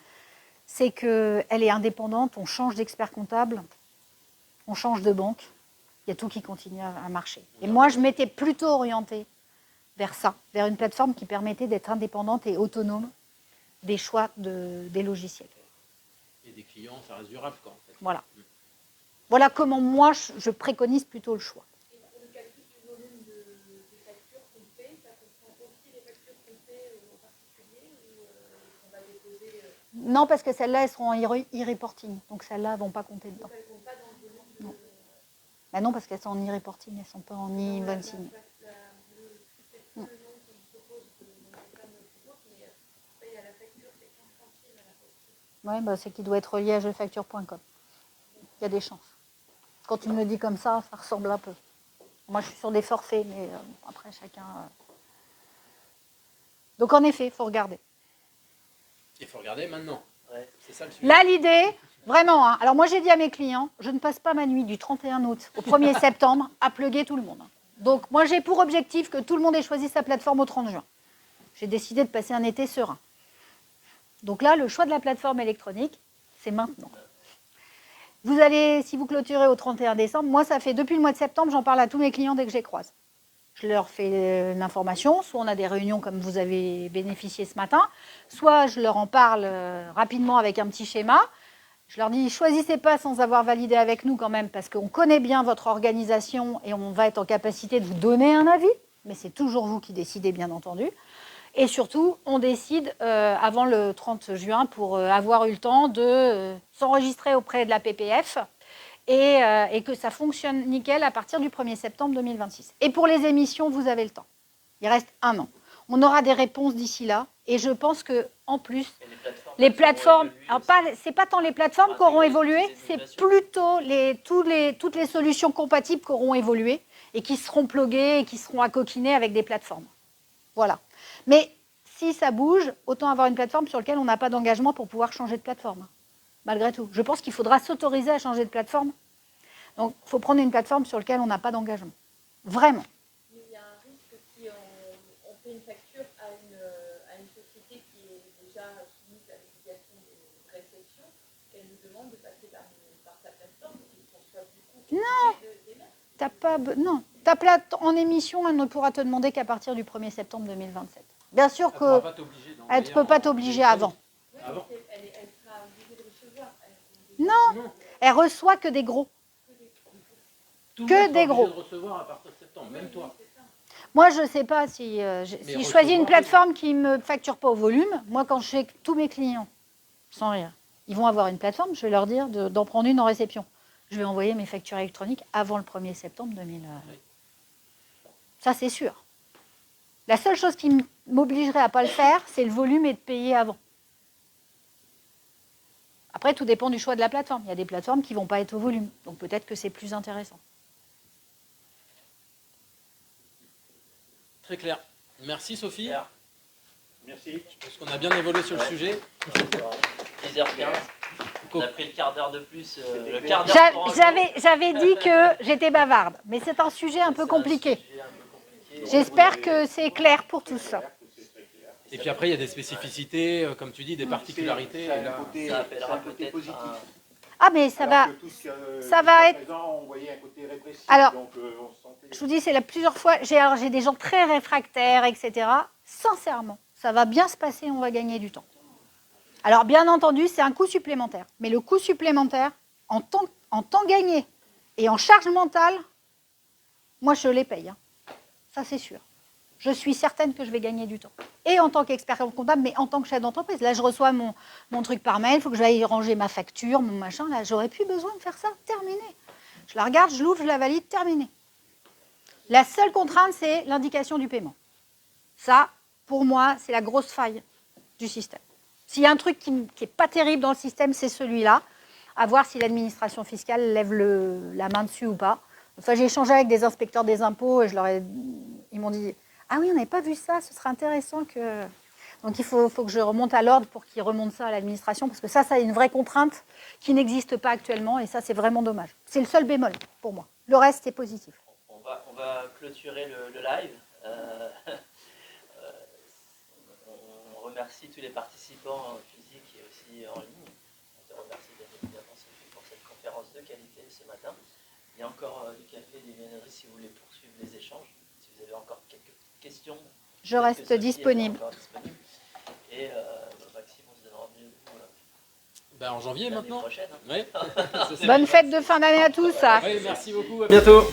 C'est qu'elle est indépendante, on change d'expert comptable, on change de banque. Il y a tout qui continue à marcher. Et moi, je m'étais plutôt orientée vers ça, vers une plateforme qui permettait d'être indépendante et autonome des choix des logiciels. Et des clients, ça reste durable, quoi, en fait. Voilà. Voilà comment moi, je préconise plutôt le choix. Et le calcul du volume de factures qu'on paye, ça comprend aussi les factures qu'on paye en particulier ou on va déposer Non, parce que celles-là, elles seront en e-reporting. Donc celles-là, elles ne vont pas compter dedans. elles ne comptent pas dans le volume de... Non. Ben non, parce qu'elles sont en e-reporting, elles ne sont pas en e-invoicing. C'est tout le nom qu'on propose de pas notre compte, mais paye à la facture, c'est 15 centimes à la facture. Oui, ben, c'est qu'il doit être relié à jefacture.com. Il y a des chances. Quand tu me le dis comme ça ressemble un peu. Moi, je suis sur des forfaits, mais après, chacun... Donc, en effet, il faut regarder. Il faut regarder maintenant. Ouais. C'est ça le sujet. Là, l'idée, vraiment, hein, alors moi, j'ai dit à mes clients, je ne passe pas ma nuit du 31 août au 1er septembre à plugger tout le monde. Donc, moi, j'ai pour objectif que tout le monde ait choisi sa plateforme au 30 juin. J'ai décidé de passer un été serein. Donc là, le choix de la plateforme électronique, c'est maintenant. Vous allez, si vous clôturez au 31 décembre, moi, ça fait depuis le mois de septembre, j'en parle à tous mes clients dès que je les croise. Je leur fais une information, soit on a des réunions comme vous avez bénéficié ce matin, soit je leur en parle rapidement avec un petit schéma. Je leur dis, choisissez pas sans avoir validé avec nous quand même, parce qu'on connaît bien votre organisation et on va être en capacité de vous donner un avis, mais c'est toujours vous qui décidez, bien entendu. Et surtout, on décide avant le 30 juin pour avoir eu le temps de s'enregistrer auprès de la PPF et que ça fonctionne nickel à partir du 1er septembre 2026. Et pour les émissions, vous avez le temps. Il reste 1 an. On aura des réponses d'ici là. Et je pense qu'en plus, Et les plateformes, elles vont évoluer aussi. c'est pas tant les plateformes qui auront Intégrer évolué, des c'est innovations. plutôt toutes les solutions compatibles qui auront évolué et qui seront pluguées et qui seront accoquinées avec des plateformes. Voilà. Mais si ça bouge, autant avoir une plateforme sur laquelle on n'a pas d'engagement pour pouvoir changer de plateforme. Malgré tout. Je pense qu'il faudra s'autoriser à changer de plateforme. Donc, il faut prendre une plateforme sur laquelle on n'a pas d'engagement. Vraiment. Mais il y a un risque si on fait une facture à une société qui est déjà soumise à l'obligation de réception, qu'elle nous demande de passer par sa plateforme et qu'on soit du coup obligé d'émettre. Non. Ta plate en émission, elle ne pourra te demander qu'à partir du 1er septembre 2027. Bien sûr Elle pourra que pas t'obliger elle d'envoyer ne peut pas en t'obliger électronique. avant. Oui, Avant. mais elle sera obligée de recevoir. Non, elle reçoit que des gros. Tout Que le monde des sera gros. obligé de recevoir à partir de septembre, même toi. Moi, je ne sais pas si je choisis une plateforme qui ne me facture pas au volume. Moi, quand je fais tous mes clients, sans rire, ils vont avoir une plateforme, je vais leur dire d'en prendre une en réception. je vais envoyer mes factures électroniques avant le 1er septembre 2000. Ça, c'est sûr. La seule chose qui m'obligerait à ne pas le faire, c'est le volume et de payer avant. Après, tout dépend du choix de la plateforme. Il y a des plateformes qui ne vont pas être au volume. Donc peut-être que c'est plus intéressant. Très clair. Merci Sophie. Claire. Merci. Je pense qu'on a bien évolué sur le Ouais. sujet. 10h15. On a pris le quart d'heure de plus. Le quart d'heure pour J'avais dit que j'étais bavarde, mais c'est un sujet un peu compliqué. J'espère que c'est clair pour tous. Et puis après, il y a des spécificités, comme tu dis, des particularités. Ça Et là, Ça appellera peut-être positif. Ah, mais ça va. ça va être- Présent, on voyait un côté répressif, Alors, donc, on se sentait... Je vous dis, c'est là plusieurs fois. J'ai des gens très réfractaires, etc. Sincèrement, ça va bien se passer, on va gagner du temps. Alors, bien entendu, c'est un coût supplémentaire. Mais le coût supplémentaire, en temps gagné et en charge mentale, moi, je les paye. Hein. Ça, c'est sûr. Je suis certaine que je vais gagner du temps. Et en tant qu'expert comptable, mais en tant que chef d'entreprise. Là, je reçois mon truc par mail, il faut que j'aille ranger ma facture, mon machin. Là, j'aurais plus besoin de faire ça. Terminé. Je la regarde, je l'ouvre, je la valide, terminé. La seule contrainte, c'est l'indication du paiement. Ça, pour moi, c'est la grosse faille du système. S'il y a un truc qui n'est pas terrible dans le système, c'est celui-là. À voir si l'administration fiscale lève la main dessus ou pas. Enfin, j'ai échangé avec des inspecteurs des impôts et ils m'ont dit « Ah oui, on n'avait pas vu ça, ce serait intéressant que… » Donc, il faut que je remonte à l'ordre pour qu'ils remontent ça à l'administration, parce que ça est une vraie contrainte qui n'existe pas actuellement, et ça, c'est vraiment dommage. C'est le seul bémol pour moi. Le reste est positif. On va clôturer le live. On remercie tous les participants physiques et aussi en ligne. On te remercie bien évidemment Sophie pour cette conférence de qualité ce matin. Il y a encore du café, des viennoiseries si vous voulez poursuivre les échanges. Si vous avez encore quelques questions. Je reste disponible. Et Maxime, on se donne rendez-vous en janvier l'année maintenant. prochaine. Hein. Ouais. Bonne fête de fin d'année à tous. Oui, merci beaucoup. À bientôt.